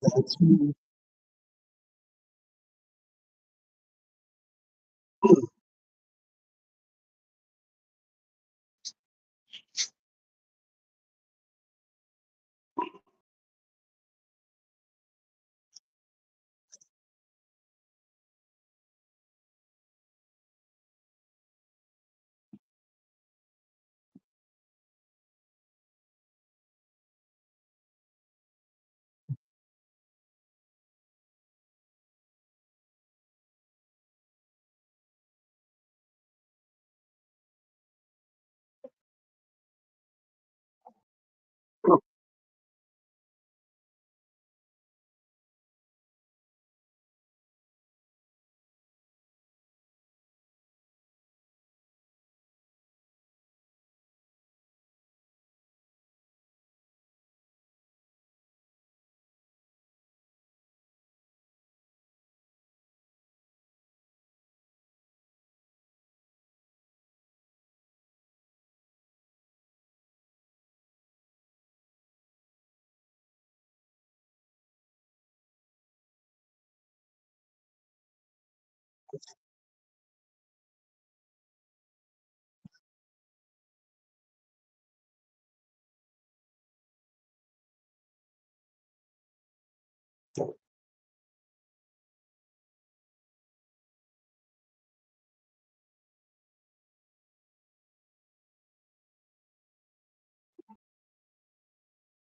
That's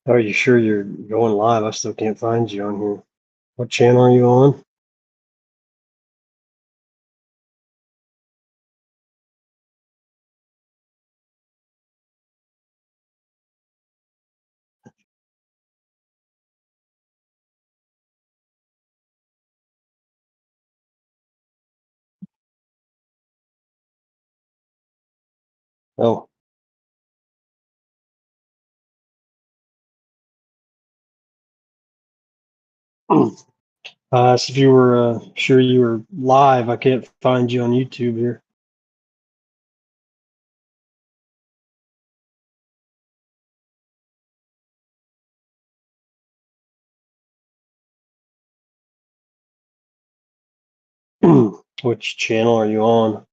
Are you sure you're going live? I still can't find you on here. What channel are you on? Oh, so if you were sure you were live, I can't find you on YouTube here. Which channel are you on?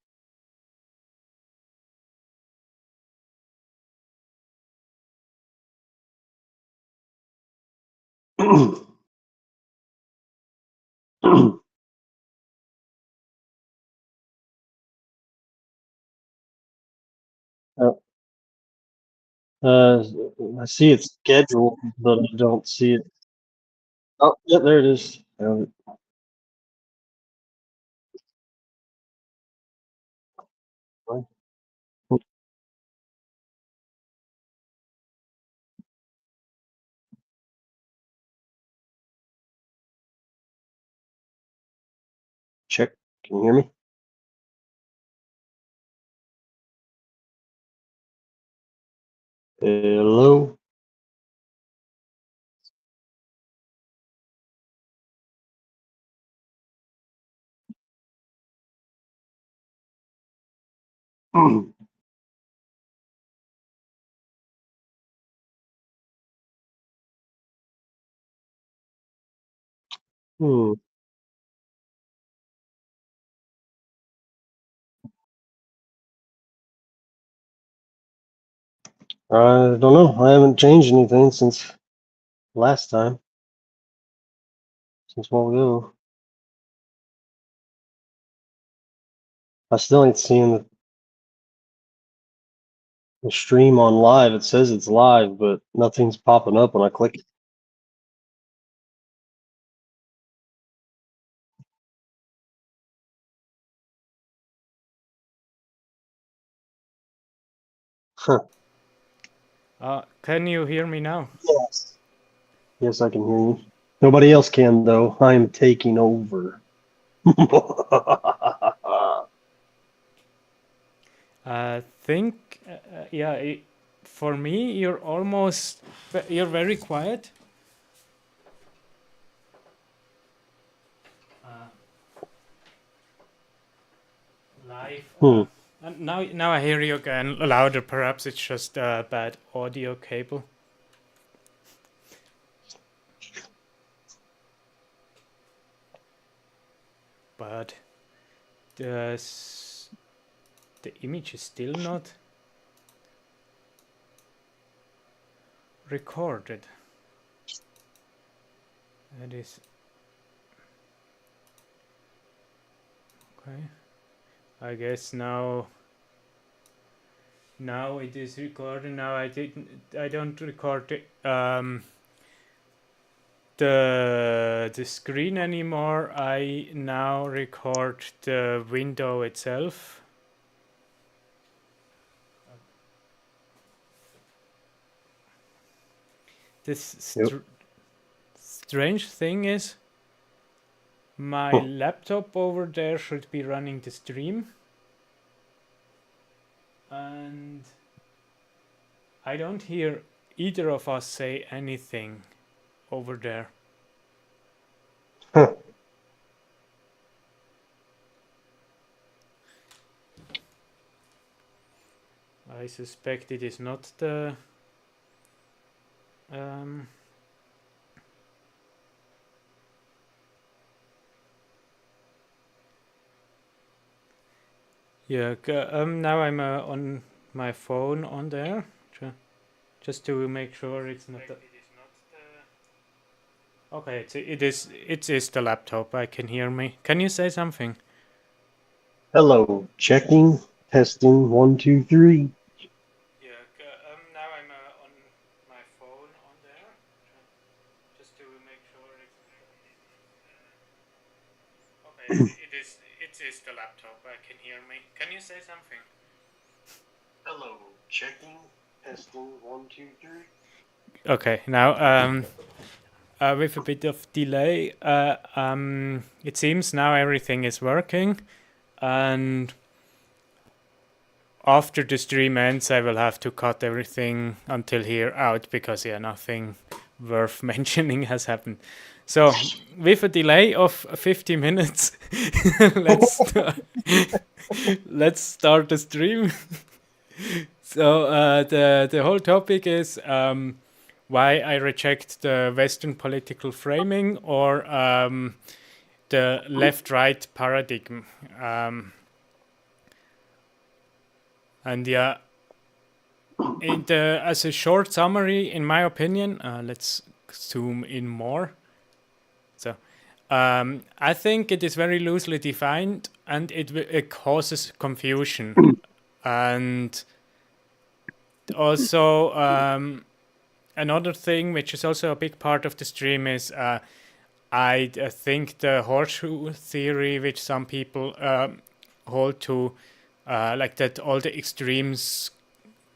Uh, uh, I see it's scheduled, but I don't see it. Oh, yeah, there it is. Check. Can you hear me? Hello. Hmm. I don't know. I haven't changed anything since last time. Since a while ago. I still ain't seeing the stream on live. It says it's live, but nothing's popping up when I click it. Huh. Can you hear me now? Yes. Yes, I can hear you. Nobody else can, though. I'm taking over. Think, yeah, for me, you're very quiet. Live. And now I hear you again louder. Perhaps it's just a bad audio cable. But the image is still not recorded. That is okay. I guess now it is recording. Now I don't record the screen anymore. I now record the window itself. This strange thing is my laptop over there should be running the stream, and I don't hear either of us say anything over there. Huh. I suspect it is not the yeah, now I'm on my phone on there, just to make sure it's not the... Okay, it is the laptop. I can hear me. Can you say something? Hello, checking, testing, 1, 2, 3. Yeah, now I'm on my phone on there, just to make sure it's... Okay, it is the laptop. I can hear me. Can you say something? Hello, checking, testing, 1, 2, 3. Okay, now with a bit of delay, it seems now everything is working, and after the stream ends, I will have to cut everything until here out because nothing worth mentioning has happened. So with a delay of 50 minutes, let's start the stream. So the whole topic is why I reject the Western political framing or the left-right paradigm. And yeah, as a short summary, in my opinion, let's zoom in more. So I think it is very loosely defined, and it causes confusion. And also another thing, which is also a big part of the stream, is I think the horseshoe theory, which some people hold to, like that all the extremes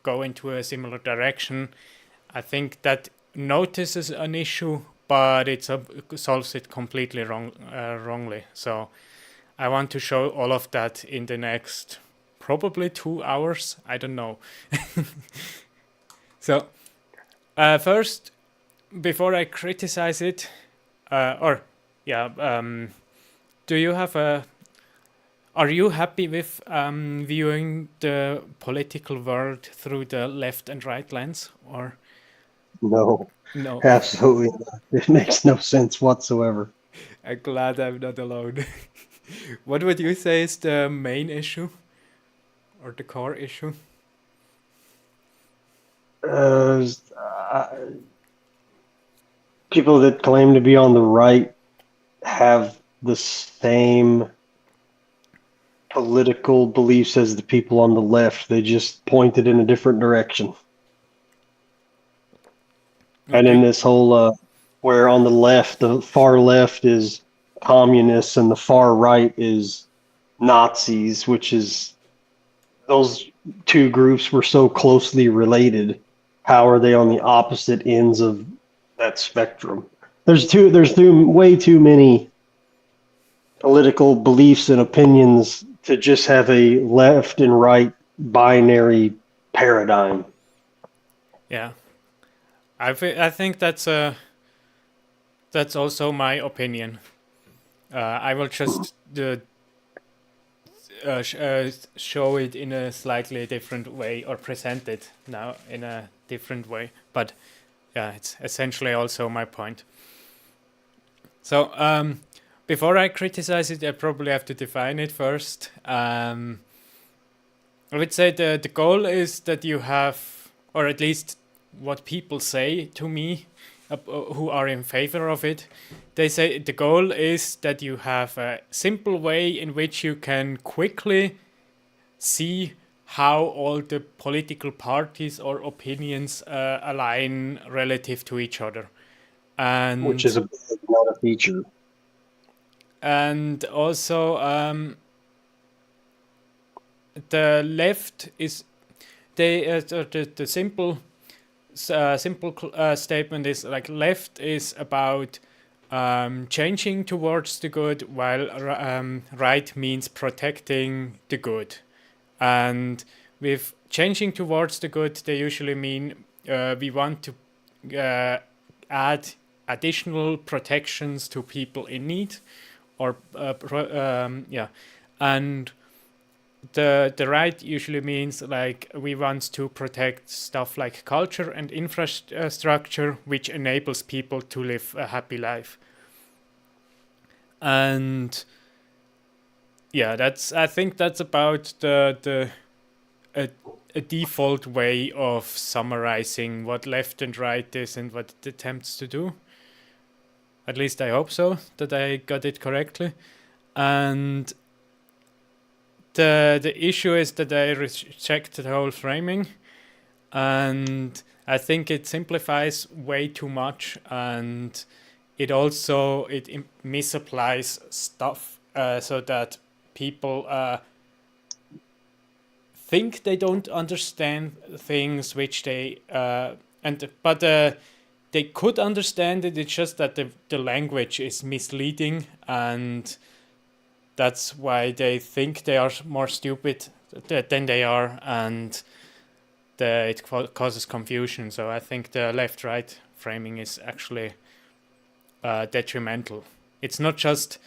go into a similar direction. I think that notices an issue, but it solves it completely wrongly. So I want to show all of that in the next probably 2 hours. I don't know. So first, before I criticize it, do you have are you happy with viewing the political world through the left and right lens, or? No, No. absolutely not. It makes no sense whatsoever. I'm glad I'm not alone. What would you say is the main issue or the core issue? People that claim to be on the right have the same political beliefs as the people on the left. They just pointed in a different direction. Okay. And in this whole, where on the left, the far left is communists and the far right is Nazis, which is, those two groups were so closely related. How are they on the opposite ends of that spectrum? There's way too many political beliefs and opinions to just have a left and right binary paradigm. Yeah, I think that's also my opinion. I will just show it in a slightly different way, or present it now in a different way. But yeah, it's essentially also my point. So before I criticize it, I probably have to define it first. I would say the goal is that you have, or at least what people say to me who are in favor of it, they say the goal is that you have a simple way in which you can quickly see how all the political parties or opinions align relative to each other. which And is not a feature. also the left is the simple statement is like left is about changing towards the good, while right means protecting the good. And with changing towards the good, they usually mean we want to add additional protections to people in need, or yeah, and the right usually means like we want to protect stuff like culture and infrastructure, which enables people to live a happy life. And yeah, I think that's about a default way of summarizing what left and right is and what it attempts to do. At least I hope so, that I got it correctly. And the issue is that I reject the whole framing, and I think it simplifies way too much, and it also misapplies stuff so that people think they don't understand things which they but they could understand it. It's just that the language is misleading, and that's why they think they are more stupid than they are, and it causes confusion. So I think the left-right framing is actually detrimental. It's not just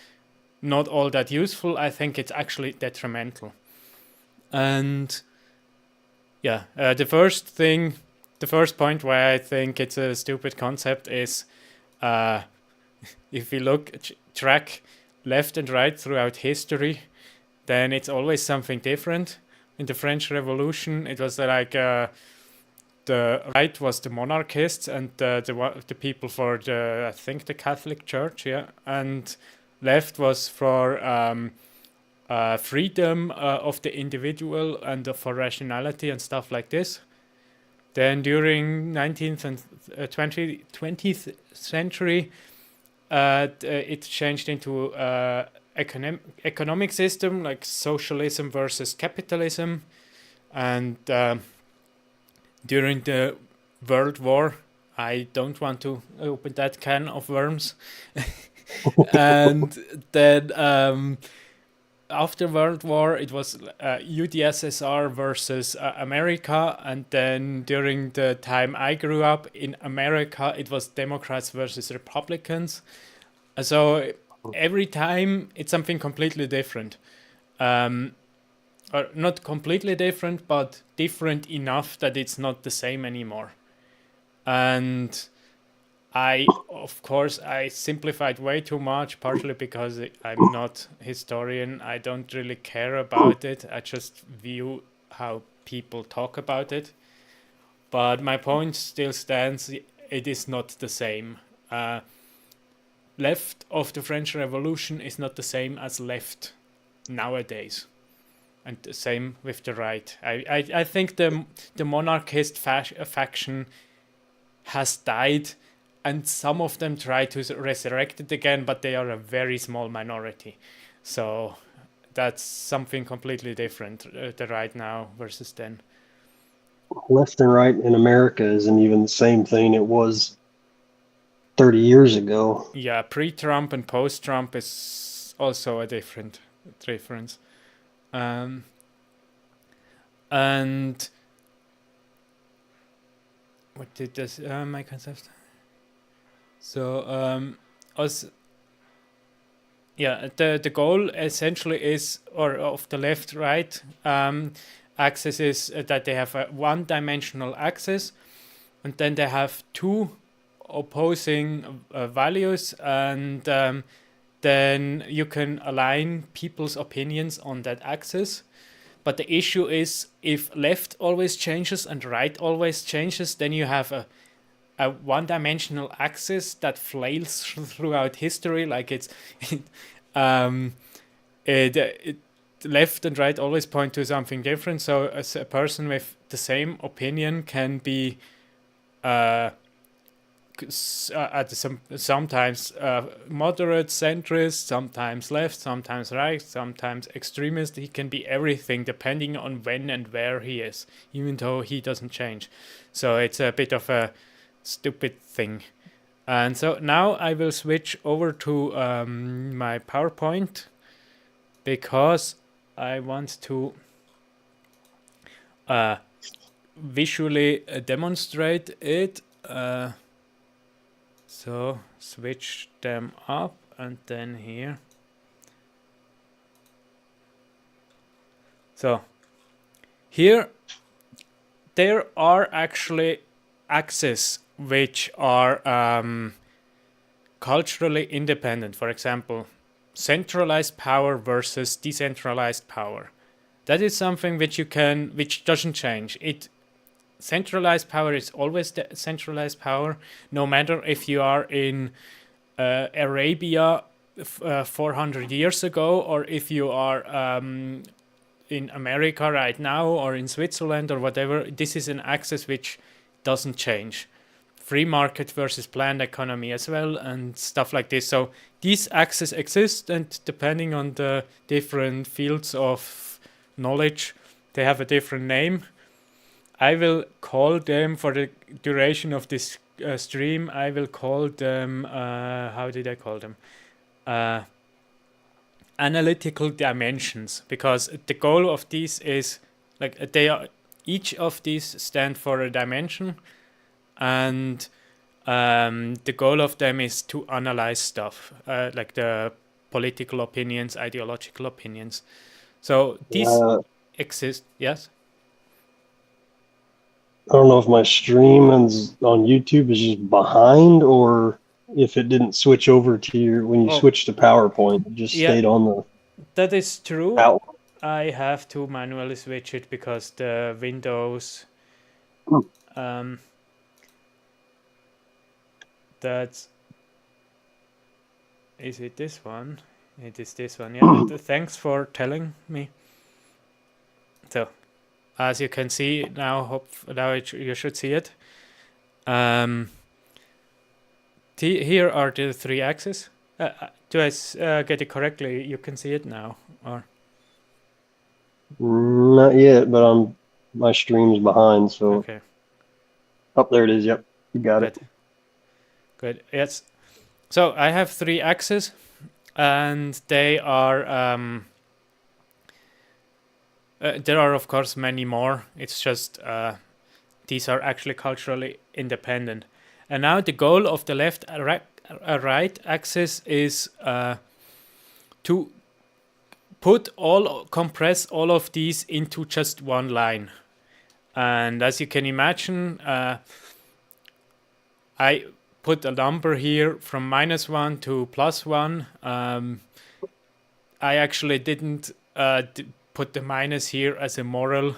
not all that useful, I think it's actually detrimental. And yeah, the first point why I think it's a stupid concept is if we track left and right throughout history, then it's always something different. In the French Revolution, it was like the right was the monarchists, and the people for I think the Catholic Church, yeah, and left was for freedom of the individual and for rationality and stuff like this. Then during 19th and 20th century, it changed into economic system like socialism versus capitalism, and during the World War, I don't want to open that can of worms, and then after World War, it was UdSSR versus America, and then during the time I grew up in America, it was Democrats versus Republicans. So every time it's something completely different, or not completely different, but different enough that it's not the same anymore. And of course, I simplified way too much, partially because I'm not a historian. I don't really care about it. I just view how people talk about it. But my point still stands. It is not the same. Left of the French Revolution is not the same as left nowadays. And the same with the right. I think the monarchist faction has died, and some of them try to resurrect it again, but they are a very small minority. So that's something completely different, the right now versus then. Left and right in America isn't even the same thing it was 30 years ago. Yeah, pre-Trump and post-Trump is also a difference. And what did this my concept? So as yeah, the goal essentially is, or of the left right axis is that they have a one-dimensional axis, and then they have two opposing values, and then you can align people's opinions on that axis. But the issue is, if left always changes and right always changes, then you have a one-dimensional axis that flails throughout history. Like it left and right always point to something different. So as a person with the same opinion can be sometimes moderate, centrist, sometimes left, sometimes right, sometimes extremist. He can be everything depending on when and where he is, even though he doesn't change. So it's a bit of a stupid thing. And so now I will switch over to my PowerPoint, because I want to visually demonstrate it. So switch them up, and then here. So here there are actually axes which are culturally independent. For example, centralized power versus decentralized power. That is something which doesn't change. Centralized power is always centralized power, no matter if you are in Arabia 400 years ago, or if you are in America right now, or in Switzerland, or whatever. This is an axis which doesn't change. Free market versus planned economy as well, and stuff like this. So these axes exist, and depending on the different fields of knowledge, they have a different name. I will call them, for the duration of this stream, I will call them, how did I call them? Analytical dimensions, because the goal of these is, like, each of these stand for a dimension, and the goal of them is to analyze stuff, like the political opinions, ideological opinions. So these exist, yes? I don't know if my stream on YouTube is just behind, or if it didn't switch over to when you switched to PowerPoint, it just stayed on the. That is true. Outline. I have to manually switch it because the Windows. That's. Is it this one? It is this one. Yeah. Thanks for telling me. So, as you can see now, you should see it. Here are the three axes. Do I get it correctly? You can see it now, or? Not yet, but my stream's behind, so. Okay. Oh, there it is. Yep, you got it. Good. Yes. So I have three axes, and they are. There are, of course, many more. It's just these are actually culturally independent. And now the goal of the left right axis is to compress all of these into just one line. And as you can imagine, I put a number here from -1 to +1. I actually didn't put the minus here as a moral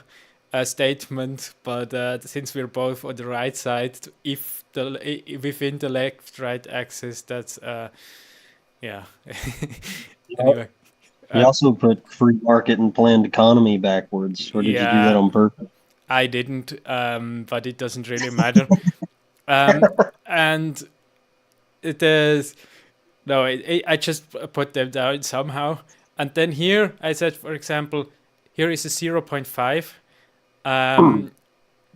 statement, but since we're both on the right side, if within the left-right axis, that's yeah. Anyway, you also put free market and planned economy backwards, or did you do that on purpose? I didn't, but it doesn't really matter. And it is no, I just put them down somehow. And then here I said, for example, here is a 0.5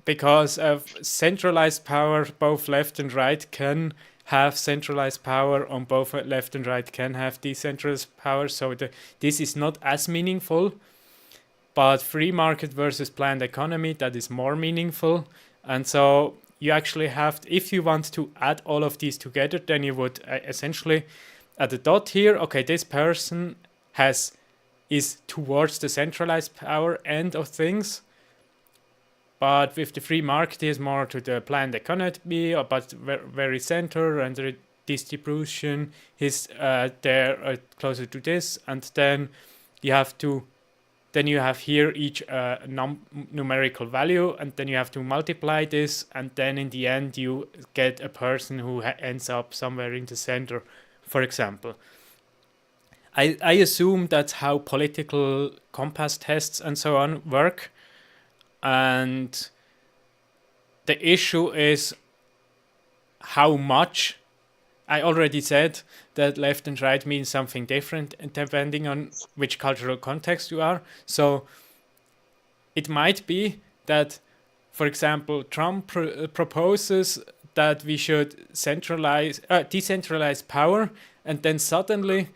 because of centralized power, both left and right can have centralized power, on both left and right can have decentralized power. So this is not as meaningful, but free market versus planned economy, that is more meaningful. And so you actually have, if you want to add all of these together, then you would essentially add a dot here. Okay, this person is towards the centralized power end of things, but with the free market, he is more to the planned economy, but very center, and the distribution is there closer to this, and then you have to then you have here each numerical value, and then you have to multiply this, and then in the end you get a person who ends up somewhere in the center, for example. I assume that's how political compass tests and so on work, and the issue is how much. I already said that left and right means something different depending on which cultural context you are. So it might be that, for example, Trump proposes that we should decentralize power, and then suddenly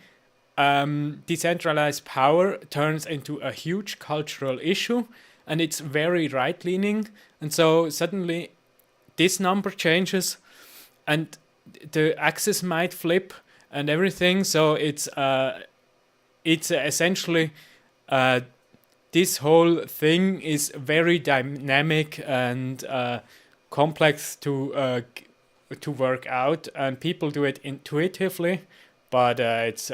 decentralized power turns into a huge cultural issue, and it's very right-leaning, and so suddenly this number changes, and the axis might flip and everything. So it's essentially this whole thing is very dynamic and complex to work out, and people do it intuitively. But it's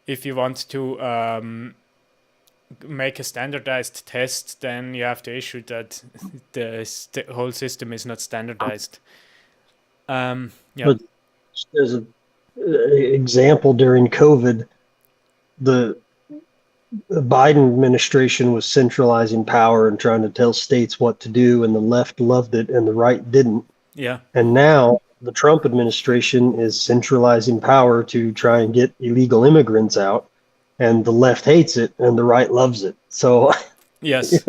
if you want to make a standardized test, then you have to issue that the whole system is not standardized. Yeah. But as an example, during COVID, the Biden administration was centralizing power and trying to tell states what to do, and the left loved it and the right didn't. Yeah. And now the Trump administration is centralizing power to try and get illegal immigrants out, and the left hates it and the right loves it. So Yes.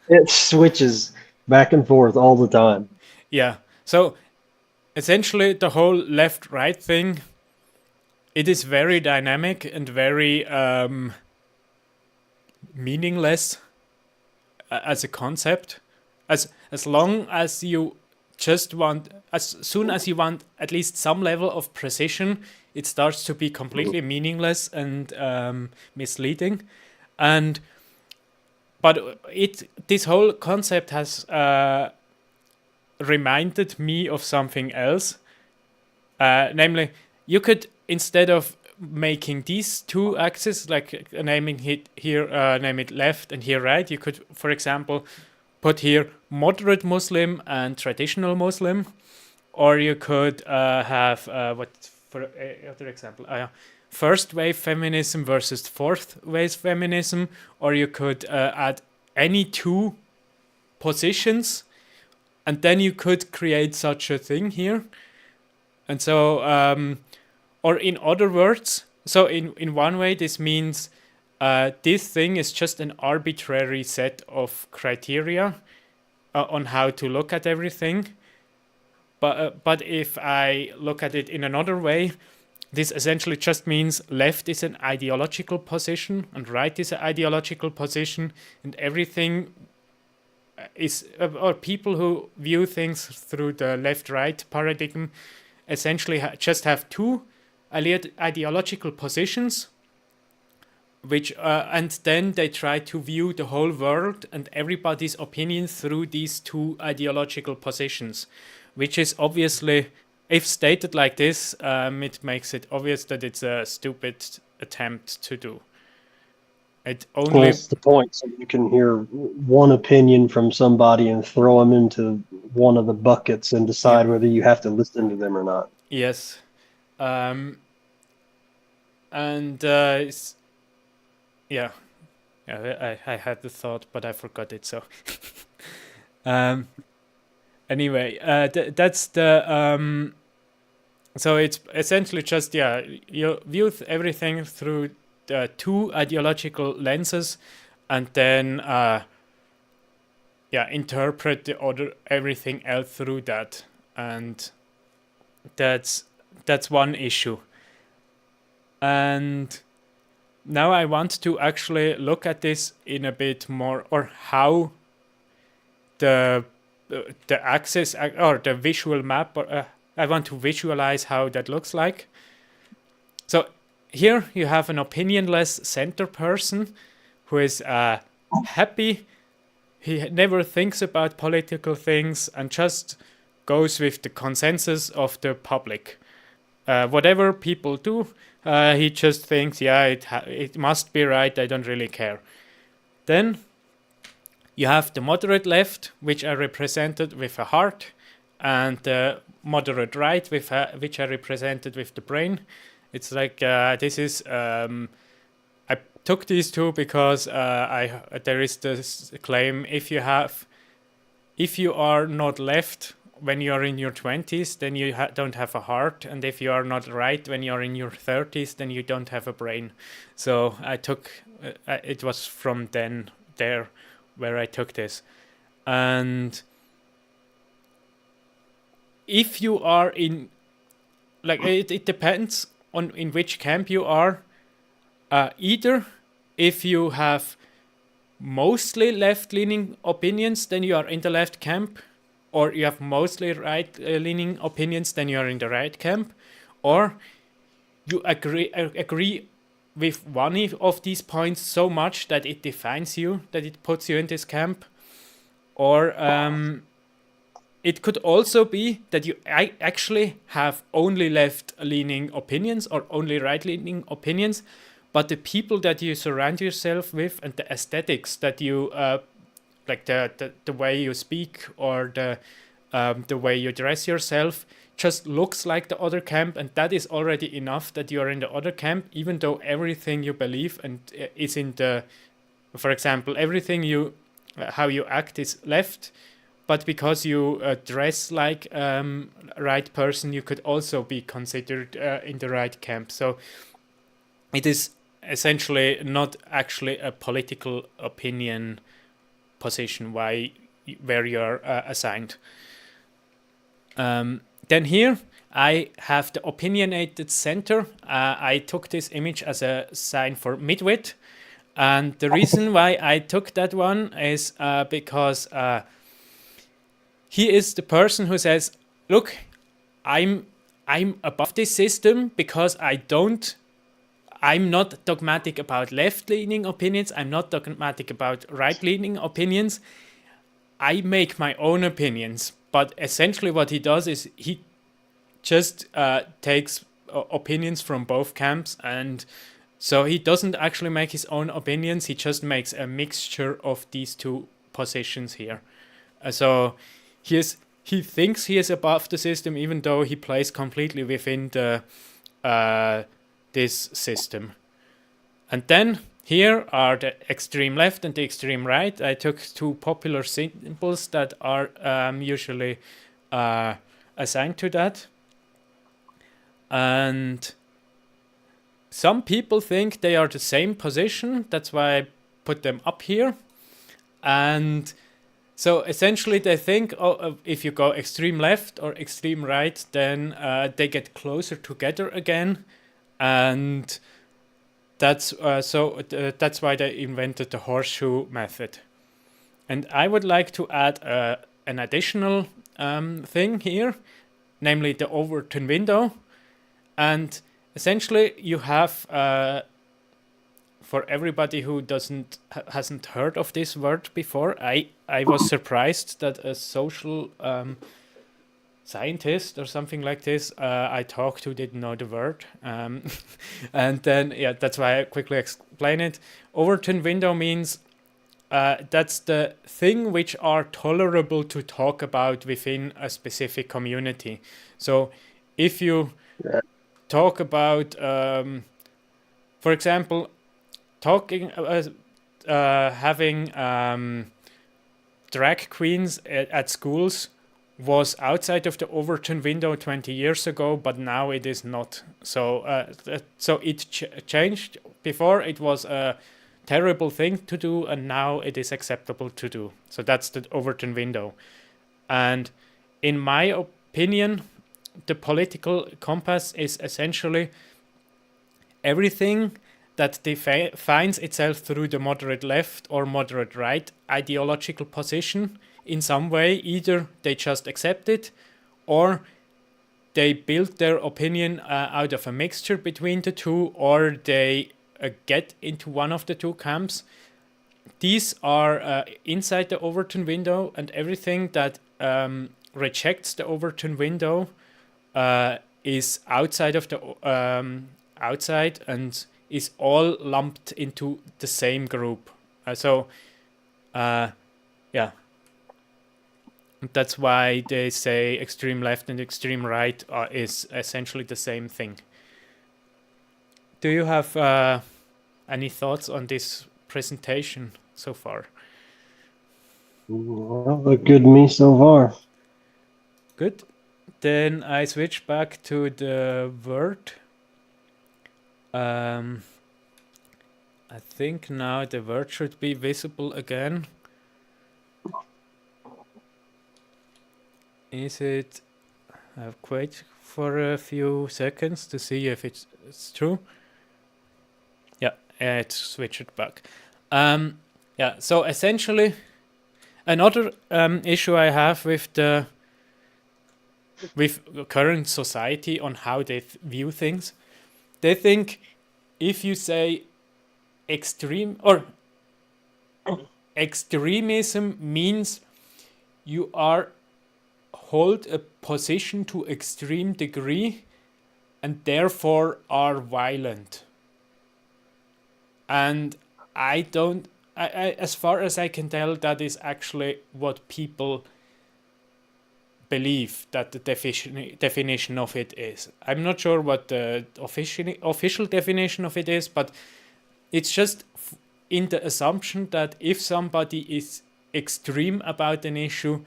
it switches back and forth all the time. Yeah. So essentially the whole left-right thing, it is very dynamic and very meaningless as a concept. As long as you just want, as soon as you want at least some level of precision, it starts to be completely meaningless and misleading. And but this whole concept has reminded me of something else. Namely, you could, instead of making these two axes, like naming it here, name it left and here right, you could, for example, put here moderate Muslim and traditional Muslim, or you could have what for other example, first wave feminism versus fourth wave feminism, or you could add any two positions, and then you could create such a thing here. And so, or in other words, so in one way, this means this thing is just an arbitrary set of criteria on how to look at everything. But if I look at it in another way, this essentially just means left is an ideological position and right is an ideological position, and everything is, or people who view things through the left-right paradigm essentially just have two ideological positions, which and then they try to view the whole world and everybody's opinion through these two ideological positions, which is obviously, if stated like this, it makes it obvious that it's a stupid attempt to do. It only, well, that's the point. So you can hear one opinion from somebody and throw them into one of the buckets and decide whether you have to listen to them or not. Yes. And yeah, I had the thought, but I forgot it. So anyway, that's the so it's essentially just, you view everything through the two ideological lenses, and then interpret the other everything else through that, and that's one issue. And now I want to actually look at this in a bit more, or how the the axis or the visual map, or I want to visualize how that looks like. So here you have an opinionless center person who is happy. He never thinks about political things and just goes with the consensus of the public. Whatever people do, he just thinks, yeah, it must be right, I don't really care. Then you have the moderate left, which are represented with a heart, and the moderate right, which are represented with the brain. It's like this is. I took these two because there is this claim: if you are not left when you are in your 20s, then you don't have a heart, and if you are not right when you are in your 30s, then you don't have a brain. So I took it was from there where I took this, and if you are in, like, it depends on in which camp you are. Either if you have mostly left-leaning opinions, then you are in the left camp, or you have mostly right-leaning opinions, then you are in the right camp, or you agree with one of these points so much that it defines you, that it puts you in this camp, or it could also be that you actually have only left-leaning opinions or only right-leaning opinions, but the people that you surround yourself with and the aesthetics that you like the way you speak or the way you dress yourself just looks like the other camp, and that is already enough that you are in the other camp, even though everything you believe and is in the, for example, everything you how you act is left, but because you dress like right person, you could also be considered in the right camp. So it is essentially not actually a political opinion position where you're assigned. Then here I have the opinionated center. I took this image as a sign for midwit, and the reason why I took that one is because he is the person who says, "Look, I'm above this system because I'm not dogmatic about left-leaning opinions. I'm not dogmatic about right-leaning opinions. I make my own opinions." But essentially what he does is he just takes opinions from both camps, and so he doesn't actually make his own opinions. He just makes a mixture of these two positions here. So he thinks he is above the system, even though he plays completely within the this system. And then here are the extreme left and the extreme right. I took two popular symbols that are usually assigned to that. And some people think they are the same position. That's why I put them up here. And so essentially they think, if you go extreme left or extreme right, then they get closer together again. And that's why they invented the horseshoe method. And I would like to add an additional thing here, namely the Overton window. And essentially you have, for everybody who hasn't heard of this word before, I was surprised that a social scientist or something like this I talked to didn't know the word. And then, that's why I quickly explain it. Overton window means that's the thing which are tolerable to talk about within a specific community. So if you talk about, for example, having drag queens at schools was outside of the Overton window 20 years ago, but now it is not. So it changed. Before it was a terrible thing to do, and now it is acceptable to do. So that's the Overton window. And in my opinion, the political compass is essentially everything that defines itself through the moderate left or moderate right ideological position in some way. Either they just accept it, or they build their opinion out of a mixture between the two, or they get into one of the two camps. These are inside the Overton window, and everything that rejects the Overton window is outside of the outside and is all lumped into the same group. Yeah, that's why they say extreme left and extreme right is essentially the same thing. Do you have any thoughts on this presentation so far? Well, look good to me so far. Good. Then I switch back to the Word. I think now the Word should be visible again. Is it? I'll wait for a few seconds to see if it's true. Yeah, it switched back. Yeah, so essentially, another issue I have with current society on how they view things, they think if you say extremism means you hold a position to extreme degree and therefore are violent. And I as far as I can tell, that is actually what people believe that the definition of it is. I'm not sure what the official definition of it is, but it's just in the assumption that if somebody is extreme about an issue,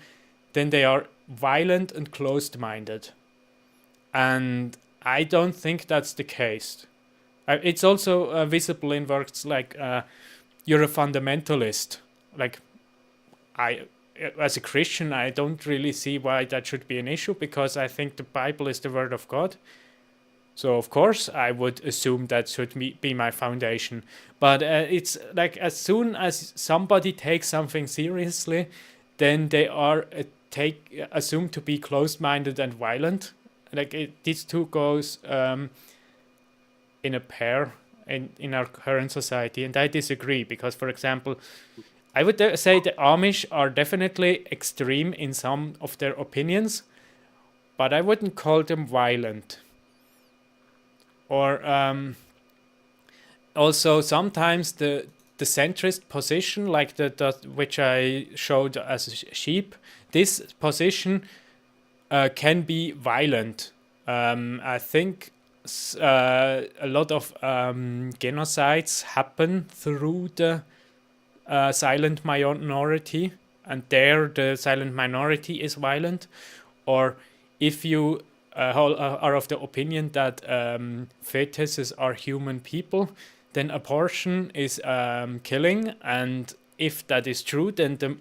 then they are violent and closed-minded. And I don't think that's the case. It's also visible in works like you're a fundamentalist. Like, as a Christian, I don't really see why that should be an issue, because I think the Bible is the word of God. So of course I would assume that should be my foundation. But it's like as soon as somebody takes something seriously, then they are assumed to be closed-minded and violent. Like these two goes in a pair in our current society, and I disagree because, for example, I would say the Amish are definitely extreme in some of their opinions, but I wouldn't call them violent. Or also sometimes the centrist position, like the which I showed as a sheep, this position can be violent. I think a lot of genocides happen through the silent minority, and there the silent minority is violent. Or if you are of the opinion that fetuses are human people, then abortion is killing, and if that is true, then the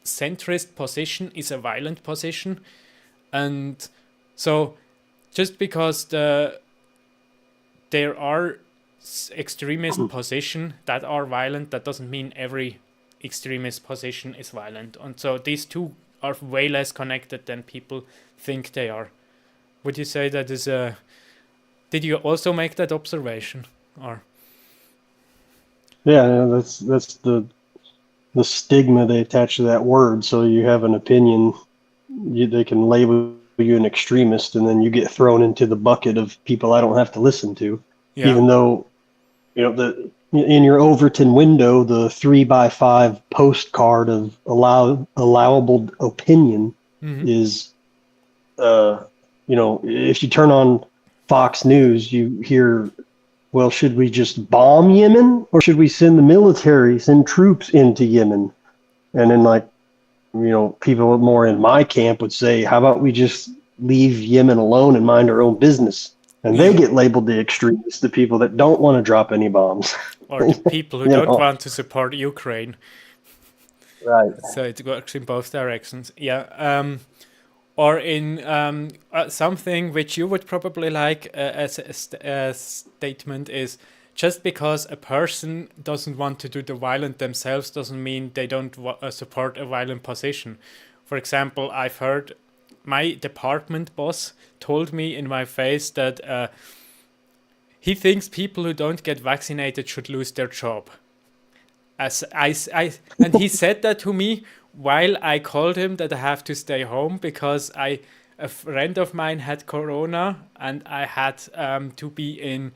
centrist position is a violent position. And so just because there are extremist positions that are violent, that doesn't mean every extremist position is violent. And so these two are way less connected than people think they are. Would you say that is a... Did you also make that observation? Or Yeah, that's the stigma they attach to that word. So you have an opinion, they can label you an extremist, and then you get thrown into the bucket of people I don't have to listen to. yeah. Even though, in your Overton window, the 3x5 postcard of allowable opinion is, if you turn on Fox News, you hear, well, should we just bomb Yemen, or should we send troops into Yemen? And then people more in my camp would say, how about we just leave Yemen alone and mind our own business? And they get labeled the extremists, the people that don't want to drop any bombs. Or the people who don't want to support Ukraine. Right. So it works in both directions. Yeah. Or in something which you would probably like as a statement is just because a person doesn't want to do the violent themselves doesn't mean they don't support a violent position. For example, I've heard my department boss told me in my face that he thinks people who don't get vaccinated should lose their job. And he said that to me while I called him that I have to stay home because a friend of mine had corona and I had to be in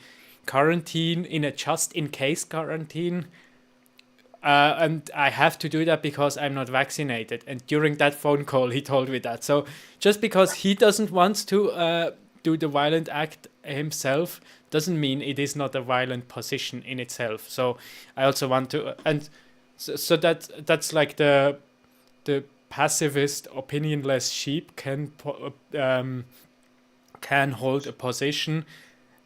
quarantine, in a just in case quarantine. And I have to do that because I'm not vaccinated. And during that phone call, he told me that. So just because he doesn't want to do the violent act himself doesn't mean it is not a violent position in itself. So I also want to, and so that's like the pacifist, opinionless sheep can hold a position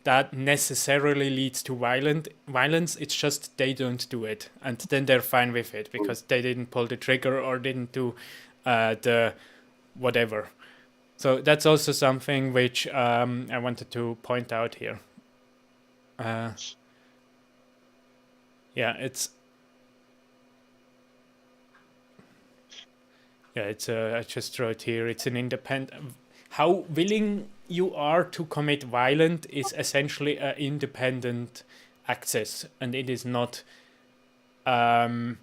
that necessarily leads to violence. It's just they don't do it, and then they're fine with it because they didn't pull the trigger or didn't do the whatever. So that's also something which I wanted to point out here. I just wrote here. It's an independent. How willing you are to commit violence is essentially an independent access, and it is not the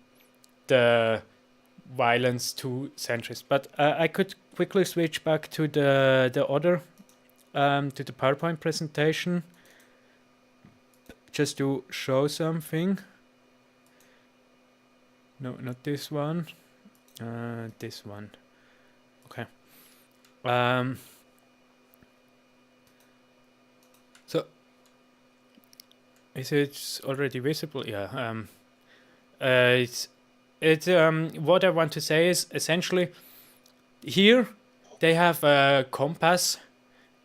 violence to centrist. But I could quickly switch back to the other to the PowerPoint presentation just to show something. No, not this one. This one. Okay. So is it already visible? Yeah. What I want to say is essentially here they have a compass.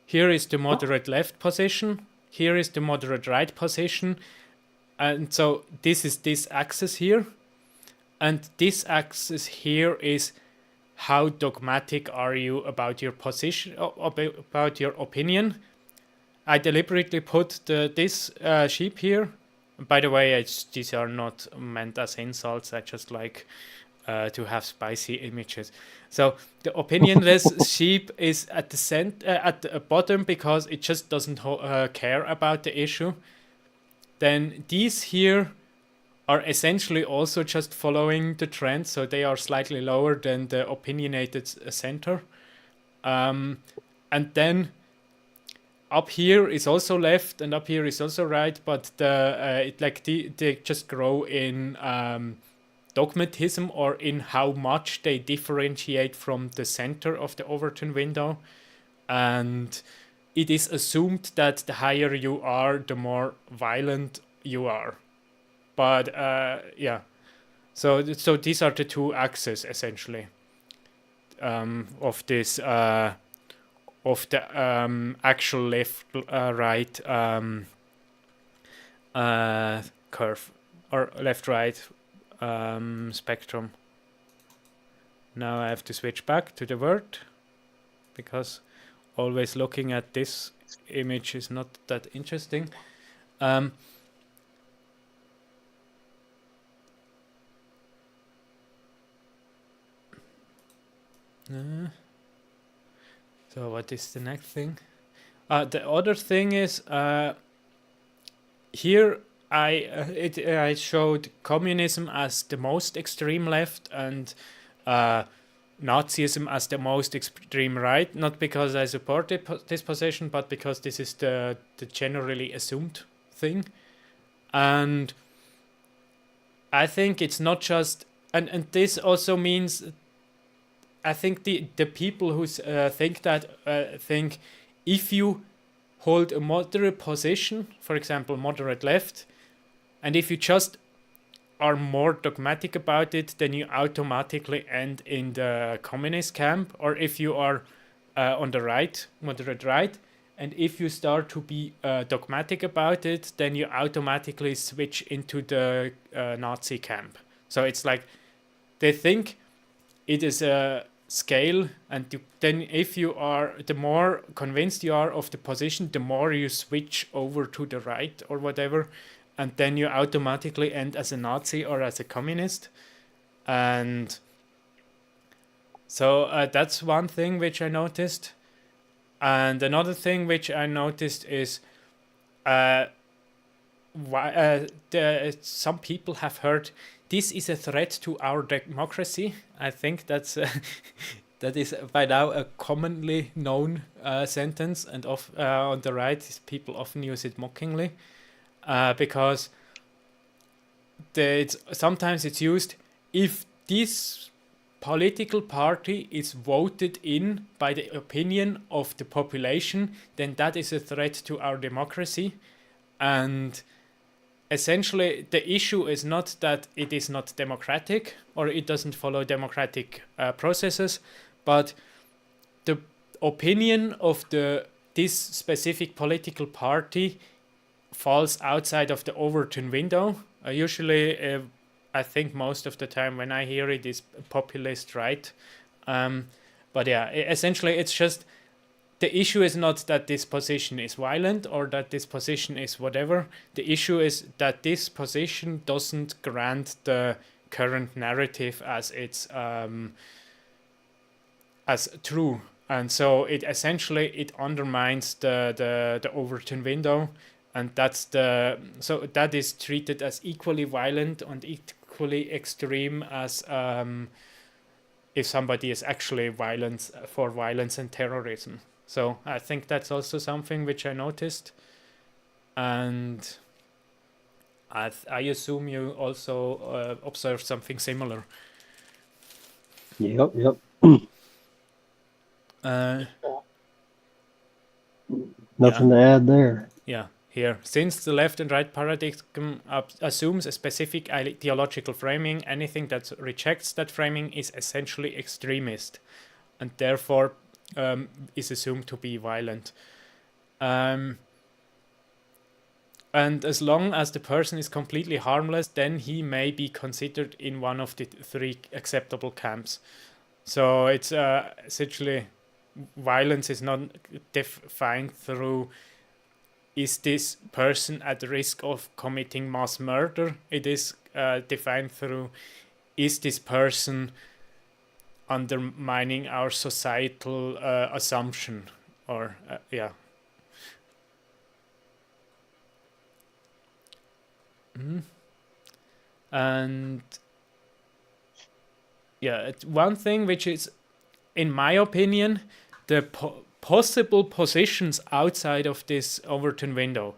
Here is the moderate left position. Here is the moderate right position. And so this is this axis here. And this axis here is how dogmatic are you about your position, about your opinion. I deliberately put this sheep here. By the way, these are not meant as insults. I just like to have spicy images. So the opinionless sheep is at the at the bottom because it just doesn't care about the issue. Then these here are essentially also just following the trend, so they are slightly lower than the opinionated center. And then up here is also left, and up here is also right, but they just grow in dogmatism or in how much they differentiate from the center of the Overton window. And it is assumed that the higher you are, the more violent you are. But so these are the two axes essentially of this of the actual left right curve or left right spectrum. Now I have to switch back to the Word because always looking at this image is not that interesting. So what is the next thing? The other thing is here I showed communism as the most extreme left and Nazism as the most extreme right. Not because I supported this position, but because this is the generally assumed thing. And I think it's not just, and this also means, I think the people who think that think if you hold a moderate position, for example, moderate left, and if you just are more dogmatic about it, then you automatically end in the communist camp. Or if you are on the right, moderate right, and if you start to be dogmatic about it, then you automatically switch into the Nazi camp. So it's like they think it is a scale, and then if you are, the more convinced you are of the position, the more you switch over to the right or whatever. and then you automatically end as a Nazi or as a communist. And so that's one thing which I noticed. And another thing which I noticed is some people have heard this is a threat to our democracy. I think that's that is by now a commonly known sentence, and on the right, people often use it mockingly because sometimes it's used if this political party is voted in by the opinion of the population, then that is a threat to our democracy. And essentially, the issue is not that it is not democratic or it doesn't follow democratic processes, but the opinion of this specific political party falls outside of the Overton window. Usually, I think most of the time when I hear it is populist right. But yeah, essentially it's just the issue is not that this position is violent or that this position is whatever. The issue is that this position doesn't grant the current narrative as it's as true. And so it essentially it undermines the Overton window, and so that is treated as equally violent and equally extreme as if somebody is actually for violence and terrorism. So I think that's also something which I noticed, and I assume you also observed something similar. Yep. Nothing to add there. Yeah, here. Since the left and right paradigm assumes a specific ideological framing, anything that rejects that framing is essentially extremist, and therefore is assumed to be violent. And as long as the person is completely harmless, then he may be considered in one of the three acceptable camps. So it's essentially violence is not defined through is this person at risk of committing mass murder? It is defined through is this person undermining our societal assumption, or yeah. And yeah, one thing which is, in my opinion, the possible positions outside of this Overton window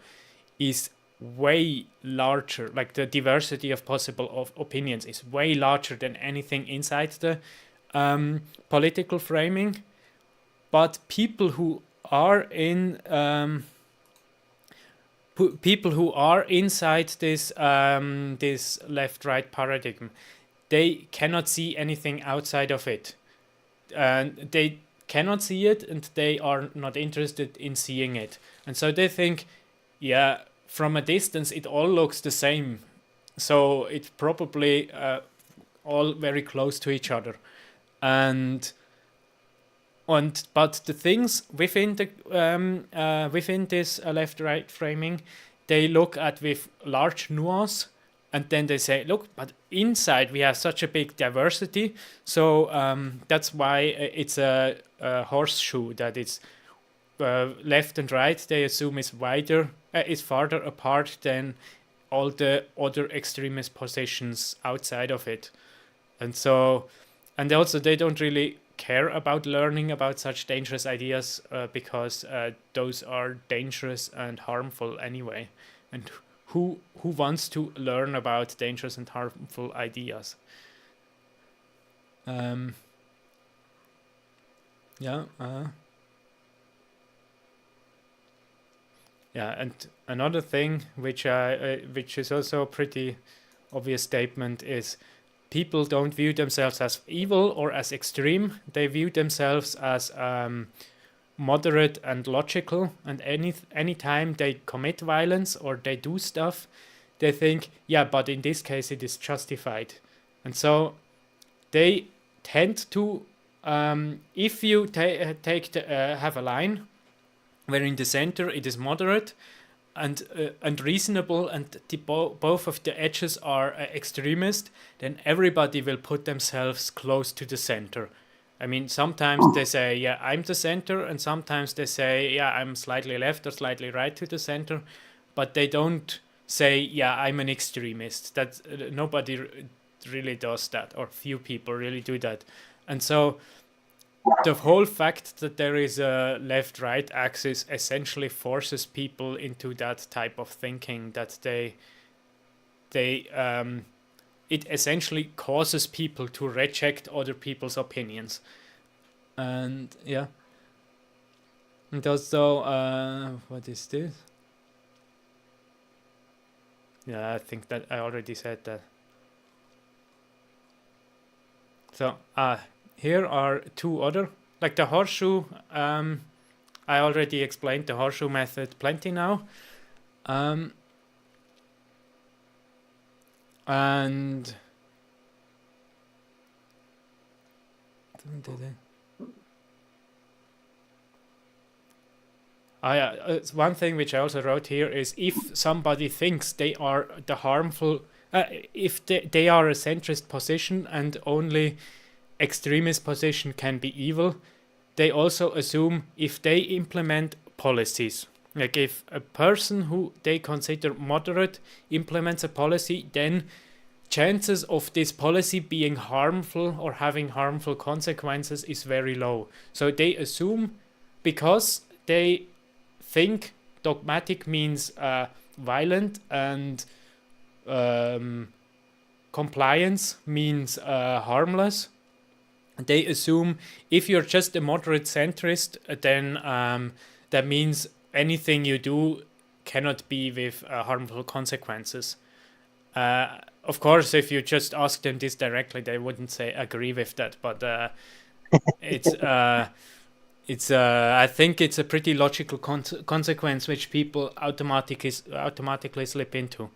is way larger. Like the diversity of possible opinions is way larger than anything inside the political framing. But people who are inside this this left-right paradigm, they cannot see anything outside of it, and they cannot see it, and they are not interested in seeing it, and so they think, yeah, from a distance it all looks the same, so it's probably all very close to each other, but the things within the within this left-right framing, they look at with large nuance, and then they say, look, but inside we have such a big diversity, so that's why it's a horseshoe, that it's left and right, they assume is farther apart than all the other extremist positions outside of it. And also they don't really care about learning about such dangerous ideas because those are dangerous and harmful anyway. And who wants to learn about dangerous and harmful ideas? And another thing which is also a pretty obvious statement is people don't view themselves as evil or as extreme. They view themselves as moderate and logical, and any time they commit violence or they do stuff, they think, yeah, but in this case it is justified. And so they tend to, if you have a line where in the center it is moderate, unreasonable, and both of the edges are extremist, then everybody will put themselves close to the center. I mean, sometimes they say, yeah, I'm the center, and sometimes they say, yeah, I'm slightly left or slightly right to the center, but they don't say, yeah, I'm an extremist. That nobody really does that, or few people really do that. And so the whole fact that there is a left-right axis essentially forces people into that type of thinking, that it essentially causes people to reject other people's opinions. And yeah. And also, what is this? Yeah, I think that I already said that. So, here are two other, like the horseshoe. I already explained the horseshoe method plenty now. And one thing which I also wrote here is, if somebody thinks they are the harmful, if they are a centrist position and only extremist position can be evil, they also assume if they implement policies, like if a person who they consider moderate implements a policy, then chances of this policy being harmful or having harmful consequences is very low. So they assume, because they think dogmatic means violent and compliance means harmless, they assume if you're just a moderate centrist, then that means anything you do cannot be with harmful consequences. Of course, if you just ask them this directly, they wouldn't say agree with that. But I think it's a pretty logical consequence which people automatically slip into.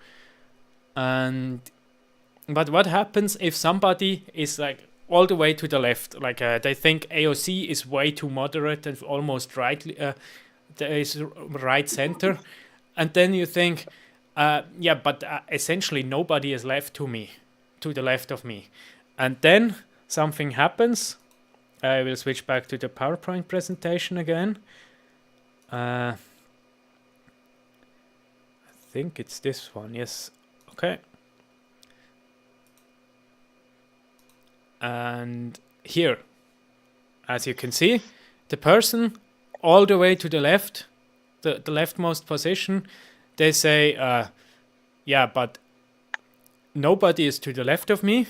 But what happens if somebody is like all the way to the left? Like they think AOC is way too moderate and almost there is right center, and then you think, yeah, but essentially nobody is left to the left of me, and then something happens. I will switch back to the PowerPoint presentation again. I think it's this one. Yes. Okay. And here, as you can see, the person all the way to the left, the leftmost position, they say, yeah, but nobody is to the left of me.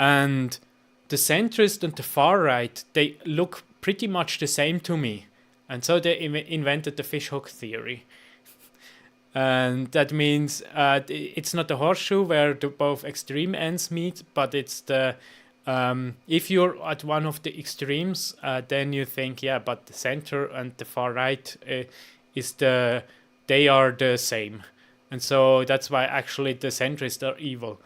And the centrist and the far right, they look pretty much the same to me. And so they invented the fishhook theory. And that means it's not a horseshoe where both extreme ends meet, but it's the if you're at one of the extremes, then you think, yeah, but the center and the far right they are the same, and so that's why actually the centrists are evil.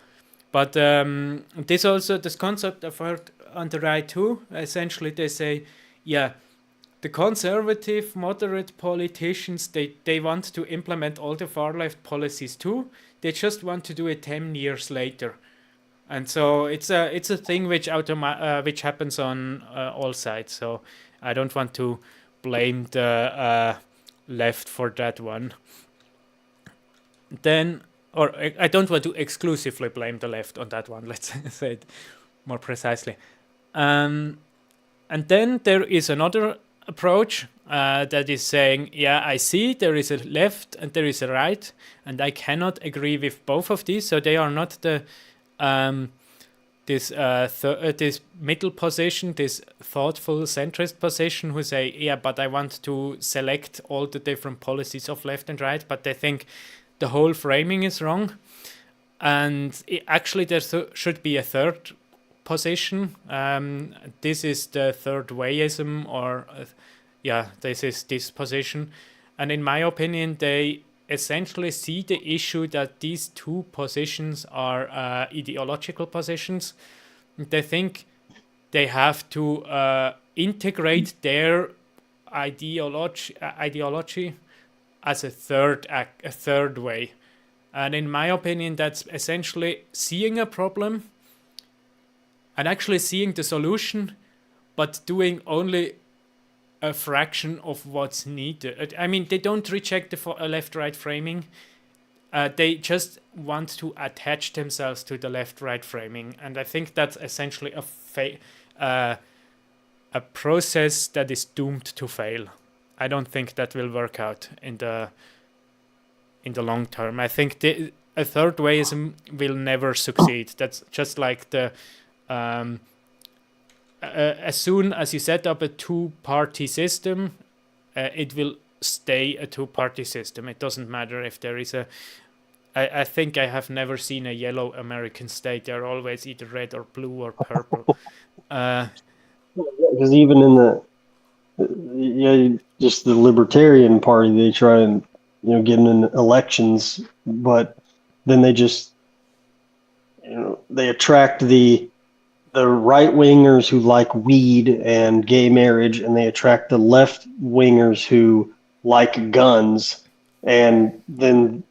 But this concept I've heard on the right too. Essentially, they say, yeah, the conservative, moderate politicians, they want to implement all the far left policies too. They just want to do it 10 years later. And so it's a thing which happens on all sides. So I don't want to blame the left for that one. Then, or I don't want to exclusively blame the left on that one. Let's say it more precisely. And then there is another approach that is saying, yeah, I see there is a left and there is a right, and I cannot agree with both of these. So they are not the this middle position, this thoughtful centrist position, who say, yeah, but I want to select all the different policies of left and right, but they think the whole framing is wrong. And actually there should be a third position. This is the third Wayism, or this is this position. And in my opinion, they essentially see the issue that these two positions are ideological positions. They think they have to integrate their ideology as a third way. And in my opinion, that's essentially seeing a problem and actually seeing the solution, but doing only a fraction of what's needed. I mean, they don't reject the left-right framing. They just want to attach themselves to the left-right framing, and I think that's essentially a process that is doomed to fail. I don't think that will work out in the long term. I think a third wayism will never succeed. That's just like the as soon as you set up a two-party system, it will stay a two-party system. It doesn't matter if there is a. I think I have never seen a yellow American state. They're always either red or blue or purple. Because even in just the Libertarian Party, they try and get in elections, but then they just they attract the right wingers who like weed and gay marriage, and they attract the left wingers who like guns, and then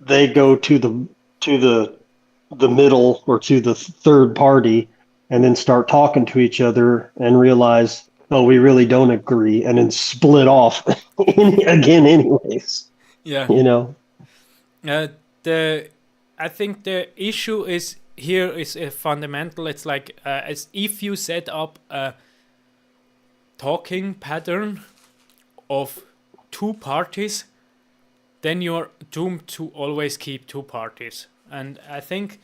they go to the middle or to the third party, and then start talking to each other and realize, oh, we really don't agree, and then split off again anyways. Yeah. I think the issue is here is fundamental. It's like as if you set up a talking pattern of two parties, then you're doomed to always keep two parties. And I think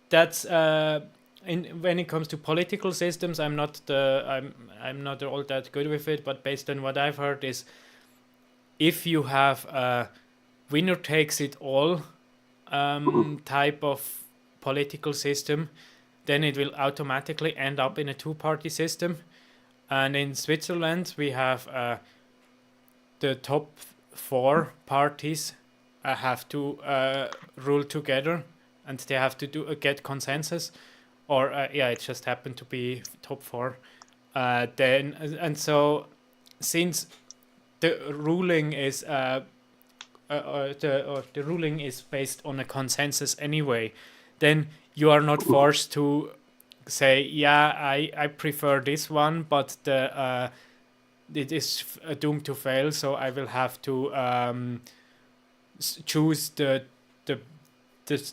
that's when it comes to political systems, I'm not all that good with it, but based on what I've heard is if you have a winner takes it all type of political system, then it will automatically end up in a two-party system. And in Switzerland, we have the top four parties have to rule together, and they have to get consensus, or it just happened to be top four. So since the ruling is the ruling is based on a consensus anyway, then you are not forced to say, I prefer this one, but it is doomed to fail, so I will have to choose the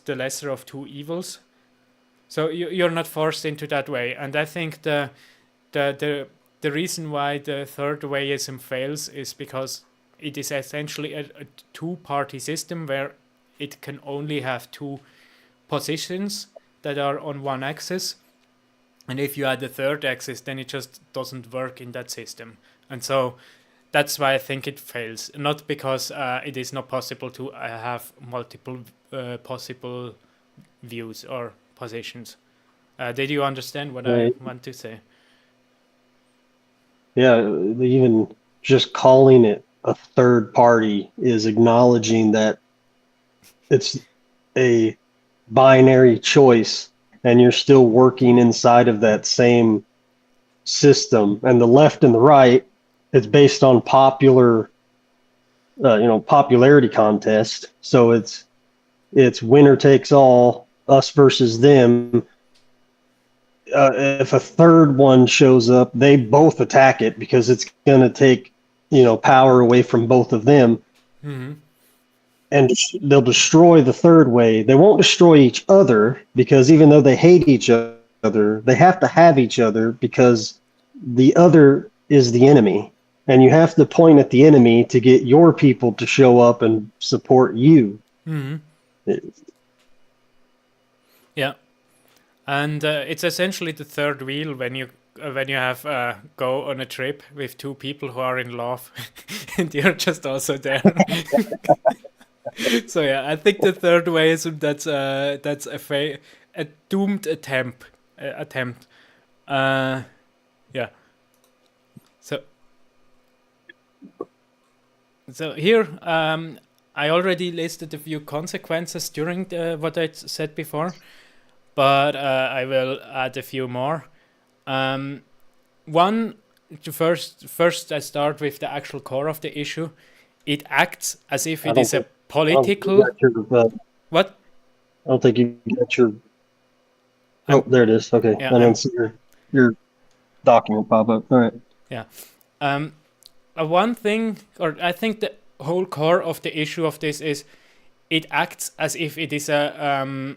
lesser of two evils. So you're not forced into that way, and I think the reason why the third wayism fails is because it is essentially a two-party system where it can only have two positions that are on one axis, and if you add a third axis, then it just doesn't work in that system. And so that's why I think it fails, not because it is not possible to have multiple possible views or positions. Did you understand what I want to say? Yeah, even just calling it a third party is acknowledging that it's a binary choice, and you're still working inside of that same system. And the left and the right, it's based on popularity contest. So it's winner takes all, us versus them. If a third one shows up, they both attack it because it's going to take power away from both of them. Mm-hmm. And they'll destroy the third way. They won't destroy each other, because even though they hate each other, they have to have each other, because the other is the enemy. And you have to point at the enemy to get your people to show up and support you. Mm-hmm. Yeah. And it's essentially the third wheel when you have go on a trip with two people who are in love and you're just also there. So yeah, I think the third way is that's a doomed attempt. Yeah. So here I already listed a few consequences during what I said before, but I will add a few more. One first I start with the actual core of the issue. It acts as if I it don't is a think I don't think you political got your what? I don't think you got your. Oh, I'm there it is. Okay, yeah I I'm don't see your document pop up. All right. yeah. Um, One thing, or I think the whole core of the issue of this is it acts as if it is a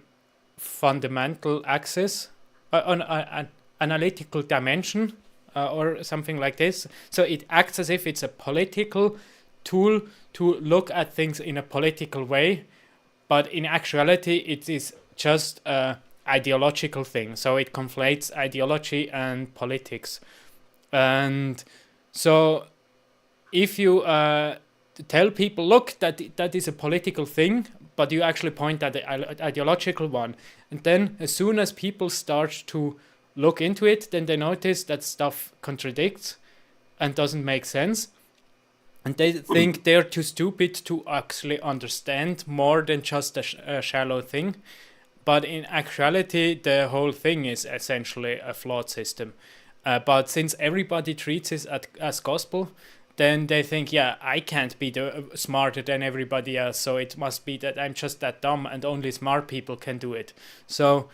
fundamental axis, on an analytical dimension, or something like this. So it acts as if it's a political tool to look at things in a political way, but in actuality, it is just a ideological thing. So it conflates ideology and politics, and so if you tell people, look, that is a political thing, but you actually point at the ideological one, and then as soon as people start to look into it, then they notice that stuff contradicts and doesn't make sense, and they think they're too stupid to actually understand more than just a shallow thing. But in actuality, the whole thing is essentially a flawed system. But since everybody treats it as gospel, then they think, yeah, I can't be smarter than everybody else, so it must be that I'm just that dumb and only smart people can do it. So,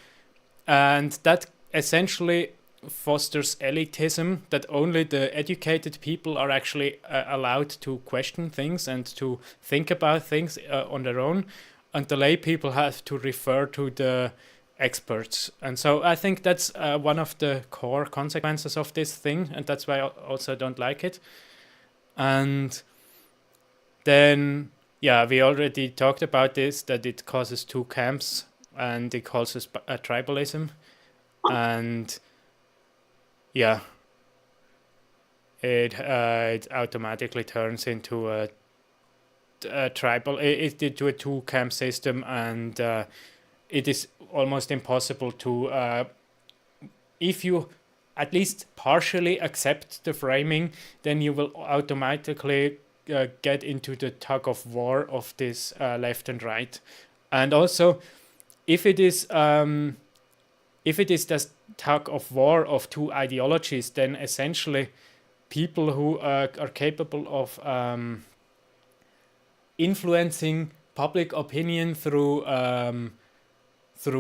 and that essentially fosters elitism, that only the educated people are actually allowed to question things and to think about things on their own, and the lay people have to refer to the experts. And so I think that's one of the core consequences of this thing, and that's why I also don't like it. And then, yeah, we already talked about this, that it causes two camps and it causes tribalism. And yeah, it automatically turns into a tribal, into a two camp system, and it is almost impossible to, if you at least partially accept the framing, then you will automatically get into the tug of war of this left and right. And also, if it is this tug of war of two ideologies, then essentially people who are capable of influencing public opinion through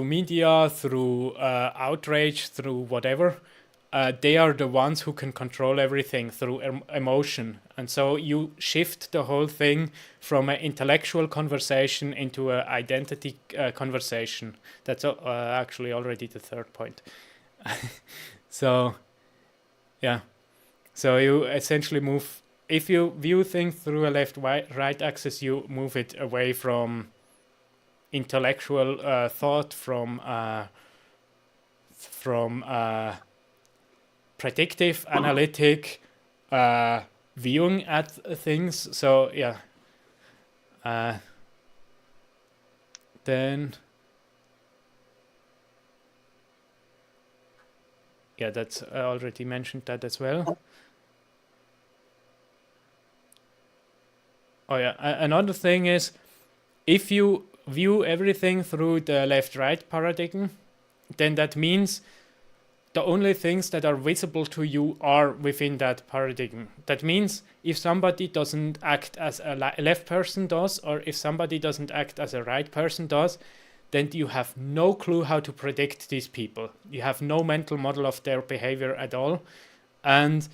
media, through outrage, through whatever, they are the ones who can control everything through emotion. And so you shift the whole thing from an intellectual conversation into an identity conversation. That's actually already the third point. So, yeah. So you essentially move, if you view things through a left-right axis, you move it away from intellectual thought, from predictive analytic viewing at things. So yeah, then yeah, that's I already mentioned that as well. Oh yeah, another thing is, if you view everything through the left-right paradigm, then that means the only things that are visible to you are within that paradigm. That means if somebody doesn't act as a left person does, or if somebody doesn't act as a right person does, then you have no clue how to predict these people. You have no mental model of their behavior at all. And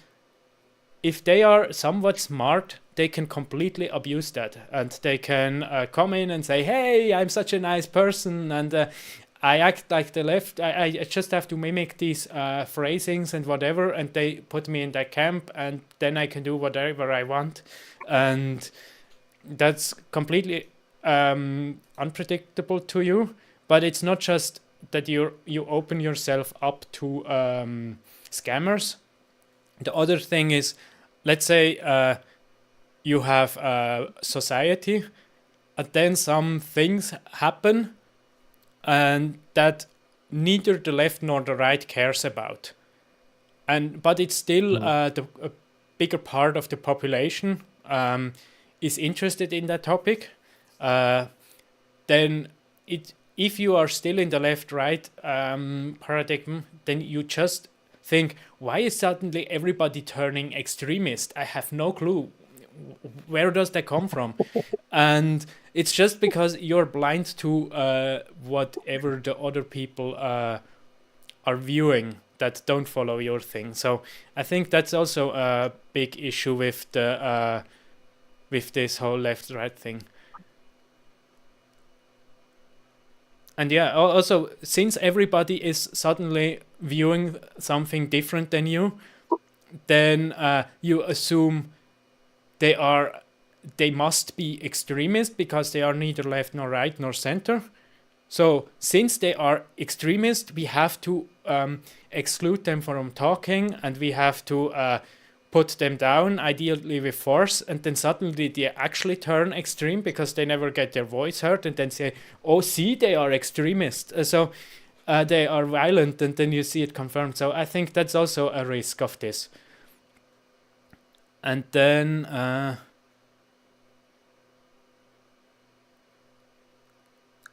if they are somewhat smart, they can completely abuse that, and they can come in and say, hey, I'm such a nice person, and I act like the left. I just have to mimic these phrasings and whatever, and they put me in that camp, and then I can do whatever I want. And that's completely unpredictable to you. But it's not just that you open yourself up to scammers. The other thing is, let's say you have a society, and then some things happen, and that neither the left nor the right cares about, but it's still a bigger part of the population is interested in that topic. Then if you are still in the left-right paradigm, then you just think, why is suddenly everybody turning extremist? I have no clue. Where does that come from? And it's just because you're blind to whatever the other people are viewing that don't follow your thing. So I think that's also a big issue with the with this whole left-right thing. And yeah, also since everybody is suddenly viewing something different than you, then you assume they must be extremist because they are neither left nor right nor center. So since they are extremist, we have to exclude them from talking, and we have to put them down, ideally with force, and then suddenly they actually turn extreme because they never get their voice heard, and then say, oh, see, they are extremist. So they are violent, and then you see it confirmed. So I think that's also a risk of this. And then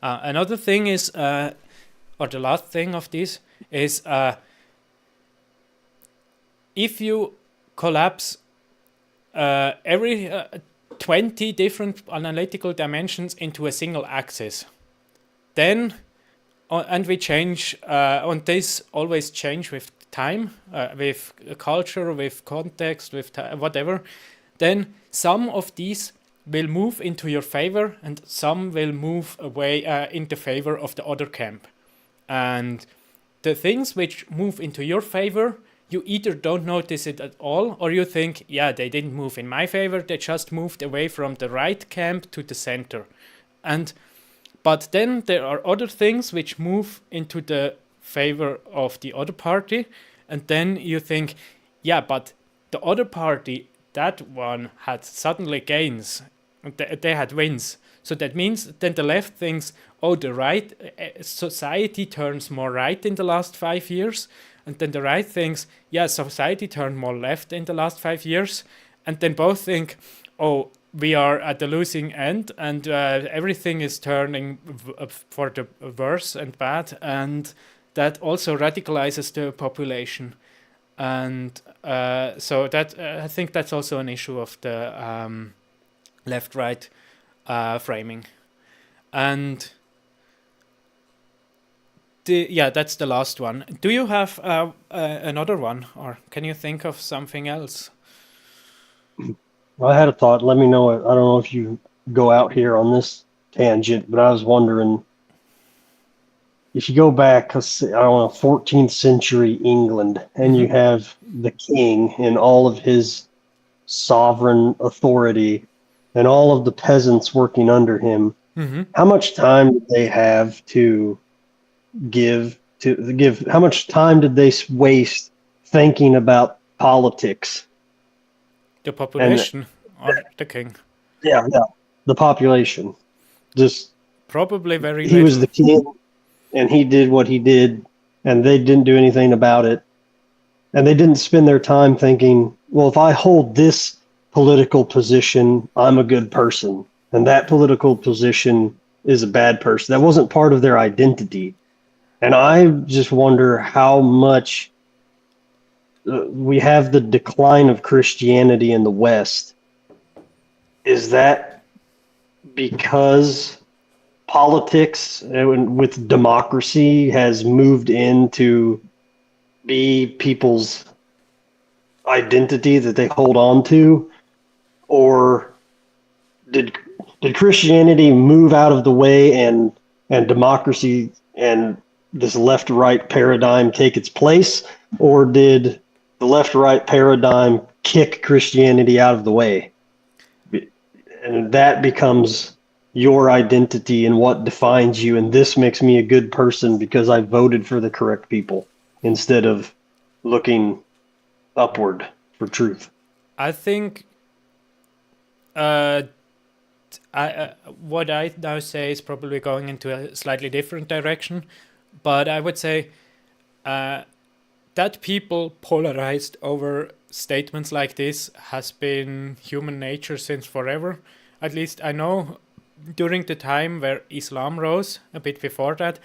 another thing is, or the last thing of this is, if you collapse every 20 different analytical dimensions into a single axis, then, and we change, and this always change with time, with culture, with context, with whatever, then some of these will move into your favor and some will move away into favor of the other camp. And the things which move into your favor, you either don't notice it at all, or you think, yeah, they didn't move in my favor, they just moved away from the right camp to the center. But then there are other things which move into the favor of the other party, and then you think, yeah, but the other party, that one had suddenly gains, they had wins. So that means then the left thinks, oh, the right society turns more right in the last 5 years, and then the right thinks, yeah, society turned more left in the last 5 years, and then both think, oh, we are at the losing end, and everything is turning for the worse and bad, and that also radicalizes the population. And so that I think that's also an issue of the left-right framing. And that's the last one. Do you have another one, or can you think of something else? I had a thought. Let me know. I don't know if you go out here on this tangent, but I was wondering if you go back, I don't know, 14th century England, and you have the king in all of his sovereign authority and all of the peasants working under him, how much time did they have to give, how much time did they waste thinking about politics? The population or the king? Yeah, the population. Just probably very he little. Was the king, and he did what he did, and they didn't do anything about it. And they didn't spend their time thinking, well, if I hold this political position, I'm a good person, and that political position is a bad person. That wasn't part of their identity. And I just wonder how much we have the decline of Christianity in the West. Is that because politics with democracy has moved in to be people's identity that they hold on to? Or did Christianity move out of the way and democracy and this left-right paradigm take its place? Or did the left-right paradigm kick Christianity out of the way? And that becomes your identity and what defines you. And this makes me a good person because I voted for the correct people instead of looking upward for truth. I think what I now say is probably going into a slightly different direction, but I would say that people polarized over statements like this has been human nature since forever. At least I know during the time where Islam rose, a bit before that,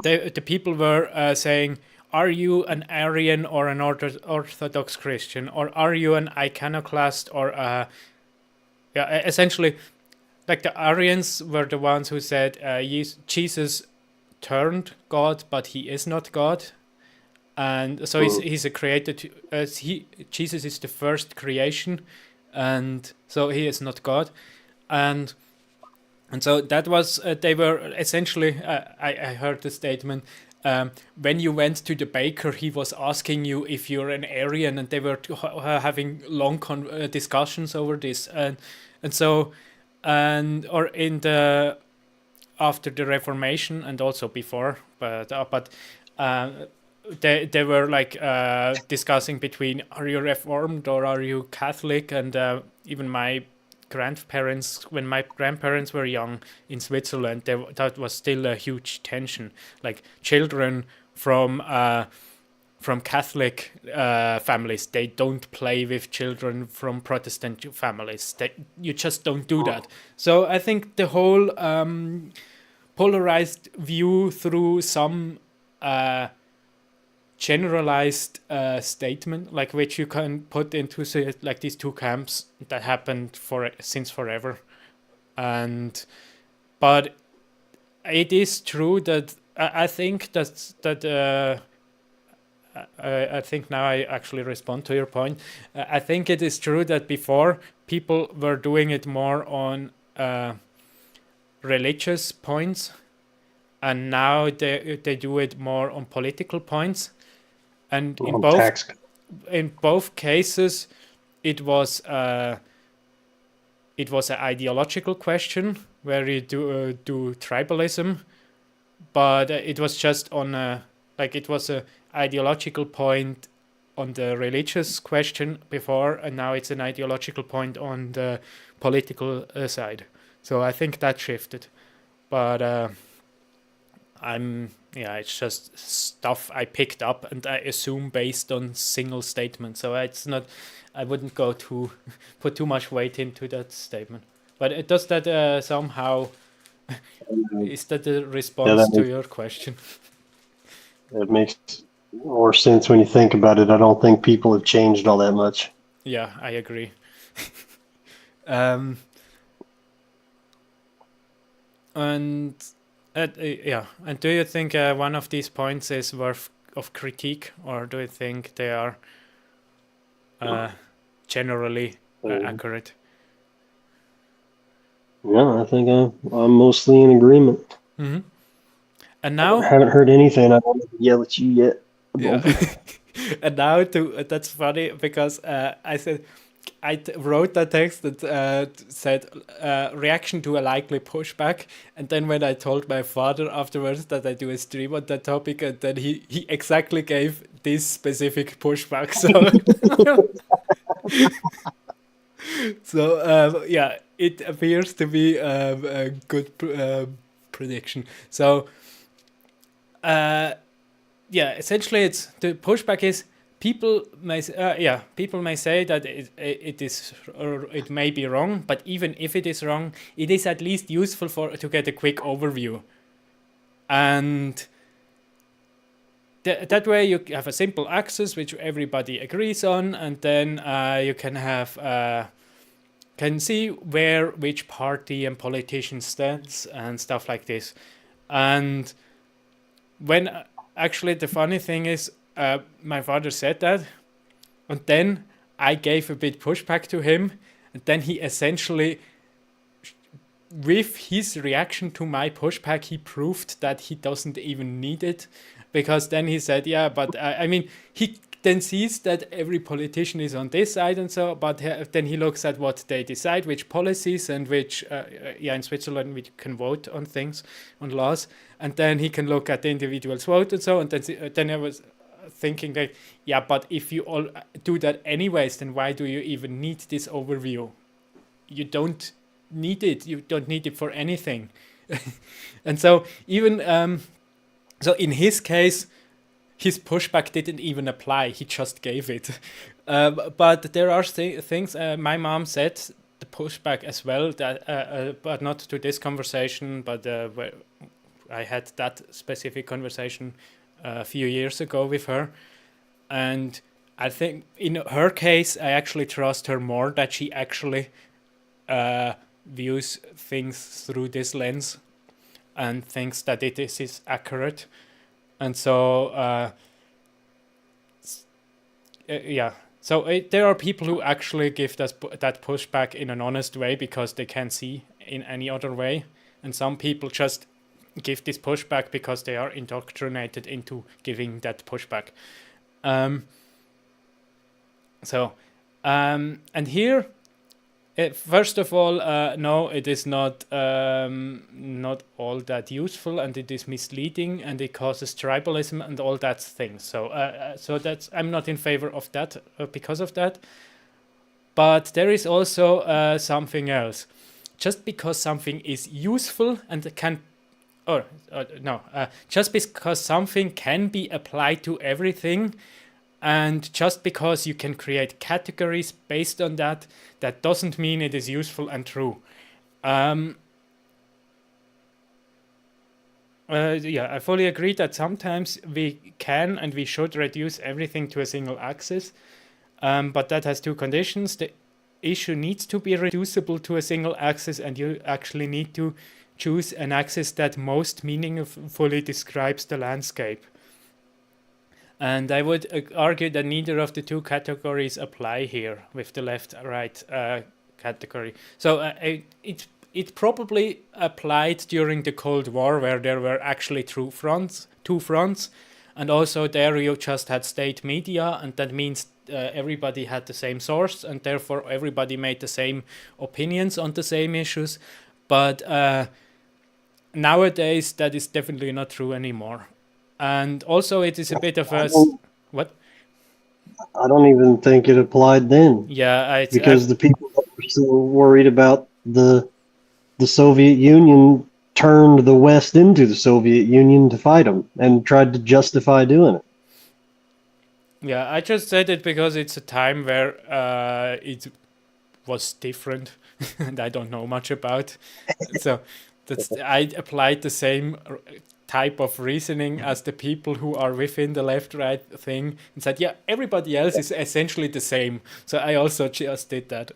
the people were saying, are you an Arian or an Orthodox Christian, or are you an iconoclast or essentially, like the Arians were the ones who said Jesus turned God, but he is not God, and so he's a created. Jesus is the first creation, and so he is not God, and so that was they were essentially. I heard the statement. When you went to the baker, he was asking you if you're an Arian, and they were having long discussions over this, and so or in the after the Reformation and also before, but they were like discussing between are you Reformed or are you Catholic, and even my grandparents, when my grandparents were young in Switzerland, that was still a huge tension. Like children from Catholic families, they don't play with children from Protestant families. You just don't do that. So I think the whole polarized view through some generalized statement, like which you can put into like these two camps that happened since forever, but it is true that I think that. I think now I actually respond to your point. I think it is true that before people were doing it more on religious points, and now they do it more on political points. And in both cases, it was an ideological question where you do tribalism, but it was just on it was a ideological point on the religious question before, and now it's an ideological point on the political side. So I think that shifted, but it's just stuff I picked up and I assume based on single statements. So it's not, I wouldn't put too much weight into that statement. But does that somehow, is that a response to your question? It makes more sense when you think about it. I don't think people have changed all that much. Yeah, I agree. And do you think one of these points is worth of critique, or do you think they are generally accurate? Yeah, I think I'm mostly in agreement. Mm-hmm. And now I haven't heard anything I want to yell at you yet. Yeah. And now that's funny because I wrote that text that said reaction to a likely pushback, and then when I told my father afterwards that I do a stream on that topic, and then he exactly gave this specific pushback. So it appears to be a good prediction. So essentially, it's the pushback is people may say that it is, or it may be wrong, but even if it is wrong, it is at least useful to get a quick overview, and that way you have a simple axis which everybody agrees on, and then you can see which party and politician stands and stuff like this. And when actually the funny thing is, my father said that, and then I gave a bit pushback to him, and then he essentially, with his reaction to my pushback, he proved that he doesn't even need it, because then he said, yeah, but I mean, he then sees that every politician is on this side and so, but then he looks at what they decide, which policies, and which, in Switzerland we can vote on things, on laws, and then he can look at the individual's vote and so, and then I was thinking that, yeah, but if you all do that anyways, then why do you even need this overview? You don't need it. You don't need it for anything. And so even, so in his case, his pushback didn't even apply. He just gave it. But there are things, my mom said the pushback as well, that, but not to this conversation, but where I had that specific conversation a few years ago with her, and I think in her case, I actually trust her more that she actually views things through this lens and thinks that it is accurate. And so, yeah. So there are people who actually give that pushback in an honest way because they can't see in any other way. And some people just give this pushback because they are indoctrinated into giving that pushback. And here, first of all, no, it is not all that useful, and it is misleading, and it causes tribalism and all that things. So that's, I'm not in favor of that because of that. But there is also something else. Just because something is useful and can, just because something can be applied to everything, and just because you can create categories based on that, that doesn't mean it is useful and true. Yeah, I fully agree that sometimes we can and we should reduce everything to a single axis, but that has two conditions. The issue needs to be reducible to a single axis, and you actually need to choose an axis that most meaningfully describes the landscape. And I would argue that neither of the two categories apply here with the left-right category. So it probably applied during the Cold War, where there were actually two fronts, and also there you just had state media, and that means everybody had the same source, and therefore everybody made the same opinions on the same issues. But nowadays that is definitely not true anymore. And also it is a bit of a... What? I don't even think it applied then. Yeah, because the people that were so worried about the Soviet Union turned the West into the Soviet Union to fight them and tried to justify doing it. Yeah, I just said it because it's a time where it was different and I don't know much about. So I applied the same type of reasoning as the people who are within the left-right thing, and said, yeah, everybody else is essentially the same. So I also just did that.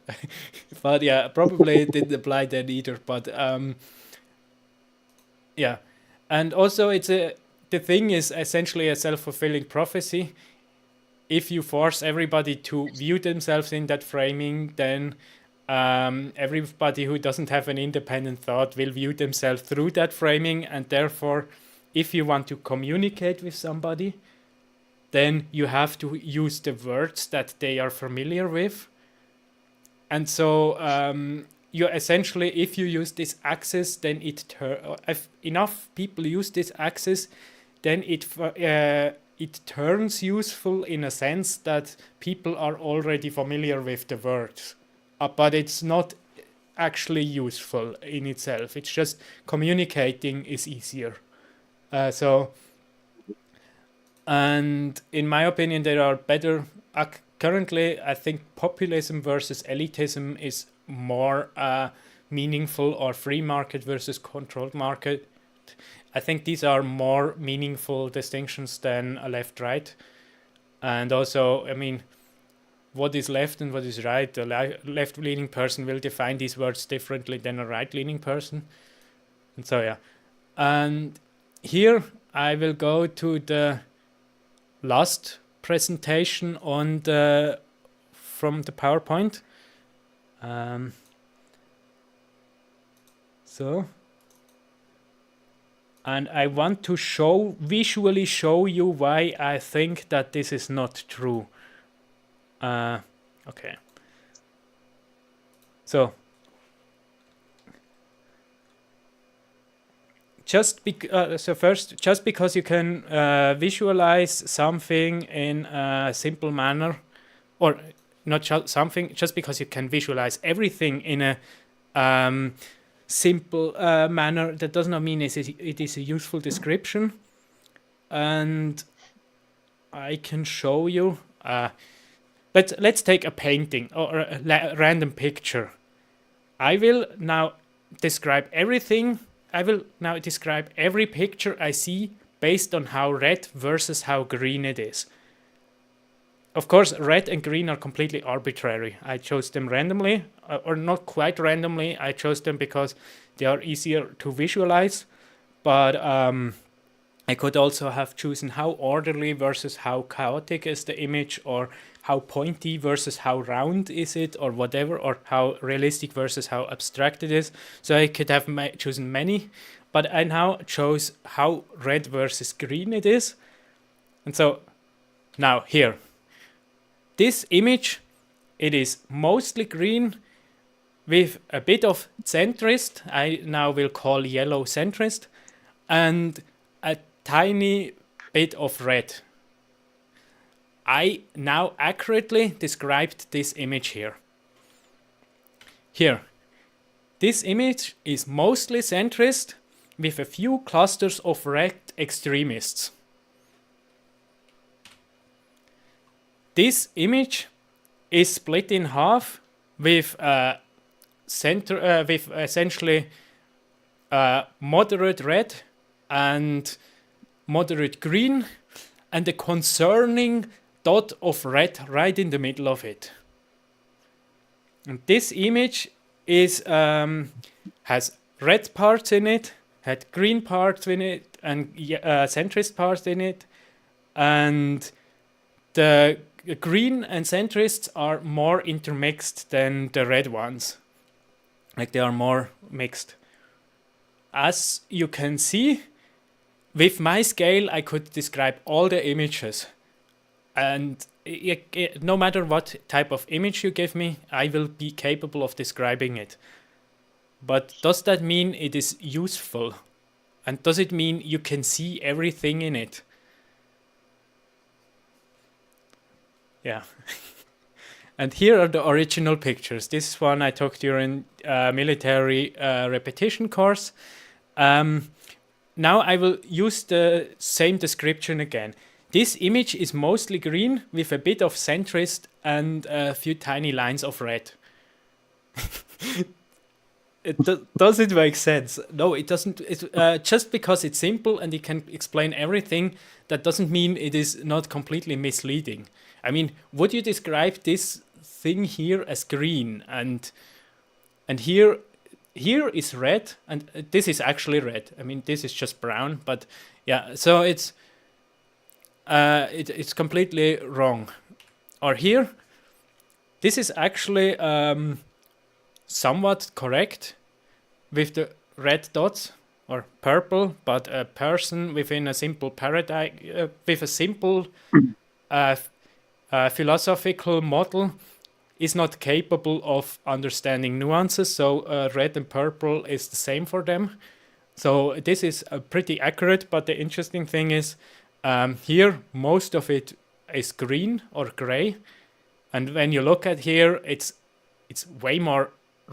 But yeah, probably it didn't apply then either. But yeah, and also the thing is essentially a self-fulfilling prophecy. If you force everybody to view themselves in that framing, then everybody who doesn't have an independent thought will view themselves through that framing, and therefore, if you want to communicate with somebody, then you have to use the words that they are familiar with. And so you essentially, if you use this axis, then if enough people use this axis, then it turns useful in a sense that people are already familiar with the words. But it's not actually useful in itself. It's just communicating is easier. And in my opinion, there are better. Currently, I think populism versus elitism is more meaningful, or free market versus controlled market. I think these are more meaningful distinctions than a left-right. And also, I mean, what is left and what is right? A left-leaning person will define these words differently than a right-leaning person. And so, yeah. And here I will go to the last presentation from the PowerPoint. And I want to visually show you why I think that this is not true. Okay. So first, just because you can visualize something in a simple manner, or not something, just because you can visualize everything in a simple manner, that does not mean it is a useful description. And I can show you. Let's take a painting or a random picture. I will now describe everything. I will now describe every picture I see based on how red versus how green it is. Of course, red and green are completely arbitrary. I chose them randomly, or not quite randomly. I chose them because they are easier to visualize. But I could also have chosen how orderly versus how chaotic is the image, or how pointy versus how round is it, or whatever, or how realistic versus how abstract it is. So I could have chosen many, but I now chose how red versus green it is. And so now here, this image, it is mostly green with a bit of centrist. I now will call yellow centrist, and a tiny bit of red. I now accurately described this image here. Here, this image is mostly centrist with a few clusters of red extremists. This image is split in half with with essentially moderate red and moderate green, and a concerning dot of red right in the middle of it. And this image is has red parts in it, had green parts in it, and centrist parts in it, and the green and centrists are more intermixed than the red ones. Like, they are more mixed. As you can see, with my scale, I could describe all the images. And no matter what type of image you give me, I will be capable of describing it. But does that mean it is useful? And does it mean you can see everything in it? Yeah. And here are the original pictures. This one I took during military repetition course. Now I will use the same description again. This image is mostly green with a bit of centrist and a few tiny lines of red. Does it make sense? No, it doesn't. It's, just because it's simple and it can explain everything, that doesn't mean it is not completely misleading. I mean, would you describe this thing here as green, and here is red, and this is actually red. I mean, this is just brown, but yeah, so it's completely wrong. Or here, this is actually somewhat correct with the red dots, or purple, but a person within a simple paradigm, with a simple philosophical model, is not capable of understanding nuances, so red and purple is the same for them. So this is pretty accurate, but the interesting thing is here most of it is green or gray, and when you look at here, it's way more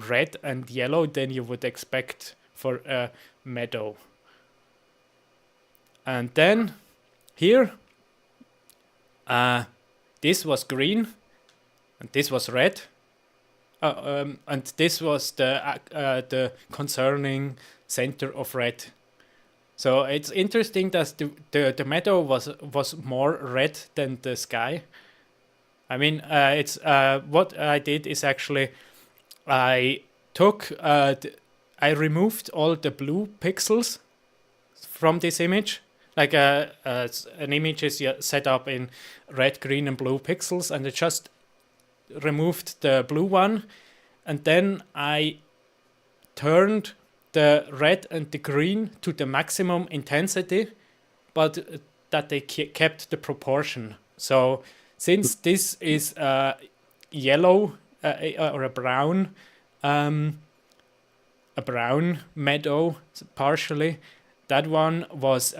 red and yellow than you would expect for a meadow. And then here, this was green, and this was red, and this was the concerning center of red. So it's interesting that the meadow was more red than the sky. I mean, it's what I did is actually I removed all the blue pixels from this image. Like an image is set up in red, green, and blue pixels, and I just removed the blue one, and then I turned the red and the green to the maximum intensity, but that they kept the proportion. So since this is yellow or a brown meadow partially, that one was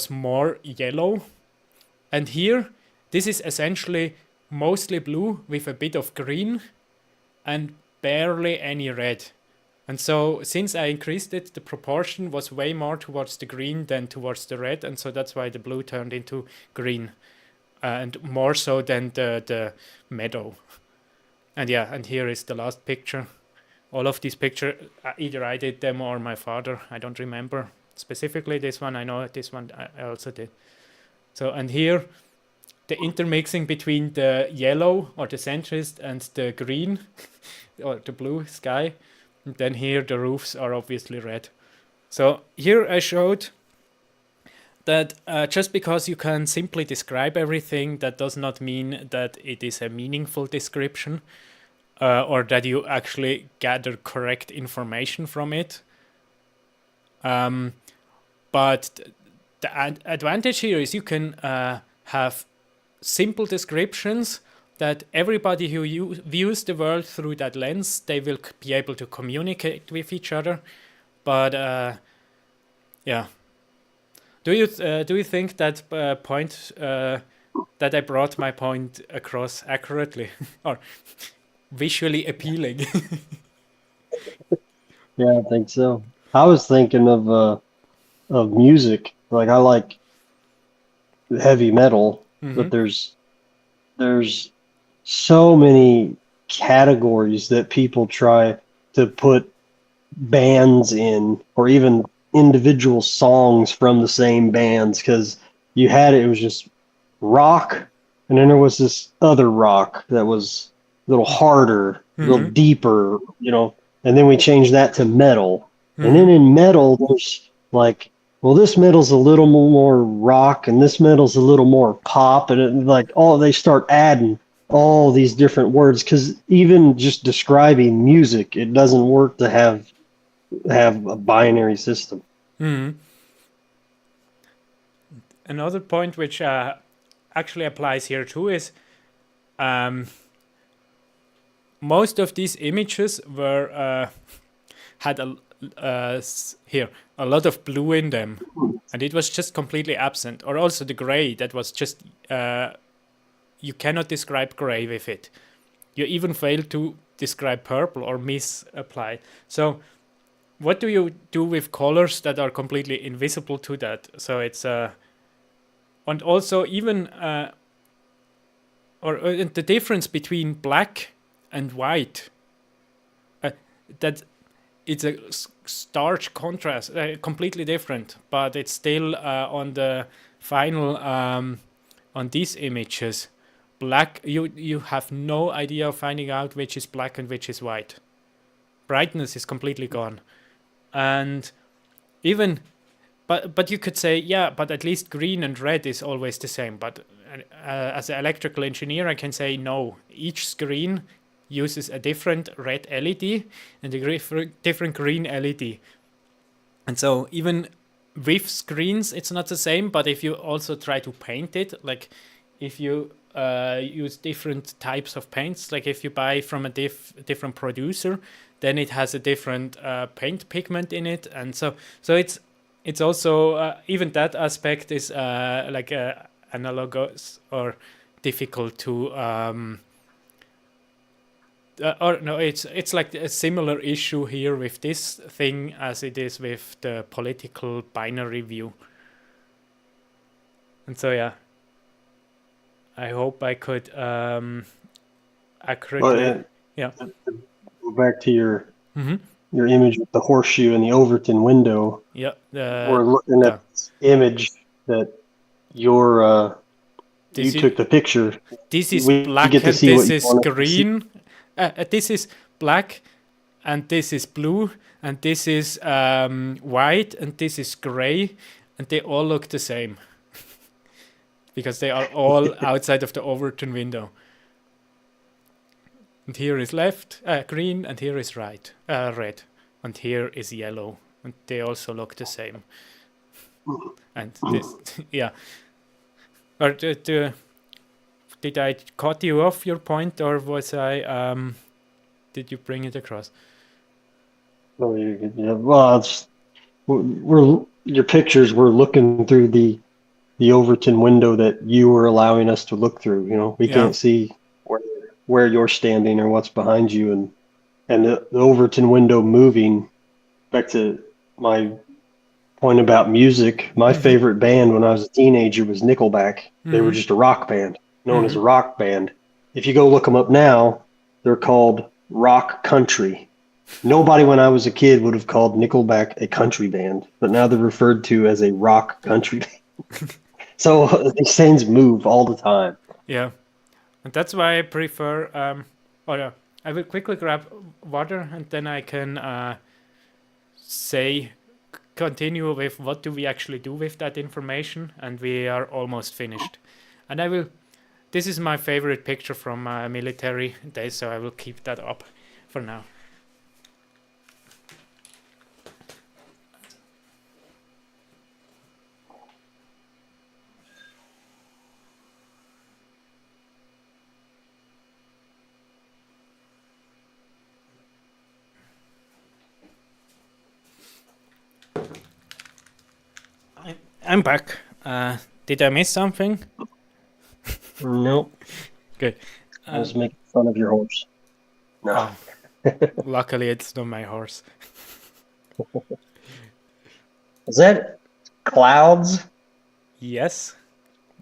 more yellow, and here this is essentially mostly blue with a bit of green and barely any red. And so since I increased it, the proportion was way more towards the green than towards the red, and so that's why the blue turned into green, and more so than the meadow. And yeah, and here is the last picture. All of these pictures, either I did them or my father, I don't remember. specifically this one. I know this one I also did. So, and here, the intermixing between the yellow or the centrist and the green or the blue sky. And then here the roofs are obviously red. So here I showed that just because you can simply describe everything, that does not mean that it is a meaningful description or that you actually gather correct information from it. But the advantage here is you can have simple descriptions that everybody who views the world through that lens, they will be able to communicate with each other. But yeah, do you think that point that I brought my point across accurately or visually appealing? Yeah, I think so. I was thinking of music. Like I like heavy metal, but there's so many categories that people try to put bands in, or even individual songs from the same bands, because you had it was just rock, and then there was this other rock that was a little harder, a little deeper, and then we changed that to metal. And then in metal, there's like, well, this metal's a little more rock, and this metal's a little more pop, and they start adding all these different words, because even just describing music, it doesn't work to have a binary system. Another point which actually applies here too is most of these images were had a lot of blue in them, and it was just completely absent. Or also the gray, that was just you cannot describe gray with it. You even fail to describe purple or misapply. So what do you do with colors that are completely invisible to that? So it's and also even the difference between black and white, that it's a stark contrast, completely different, but it's still on the final on these images. Black, you have no idea of finding out which is black and which is white. Brightness is completely gone. And even, but you could say, yeah, but at least green and red is always the same. But as an electrical engineer, I can say no. Each screen uses a different red LED and a different green LED. And so even with screens, it's not the same. But if you also try to paint it, like if you use different types of paints, like if you buy from a different producer, then it has a different paint pigment in it, and so it's also even that aspect is like analogous or difficult to or no, it's like a similar issue here with this thing as it is with the political binary view. And so yeah, I hope I could accurately Go back to your image with the horseshoe and the Overton window. Yeah, we're looking at this image that you took the picture. This is black and this is green. This is black and this is blue and this is white and this is gray, and they all look the same because they are all outside of the Overton window. And here is left green, and here is red, and here is yellow, and they also look the same. And this, yeah. Or did I cut you off your point, or was I? Did you bring it across? Oh, yeah. Well, we're your pictures. We're looking through the Overton window that you were allowing us to look through. We can't see where you're standing or what's behind you, and the Overton window moving. Back to my point about music, my favorite band when I was a teenager was Nickelback. They were just a rock band, known as a rock band. If you go look them up now, they're called rock country. Nobody when I was a kid would have called Nickelback a country band, but now they're referred to as a rock country band. So these things move all the time. Yeah, and that's why I prefer. Oh yeah, I will quickly grab water and then I can say continue with what do we actually do with that information, and we are almost finished. And I will. This is my favorite picture from military days, so I will keep that up for now. I'm back. Did I miss something? Nope. Good. I was making fun of your horse. No. Luckily, it's not my horse. Is that clouds? Yes,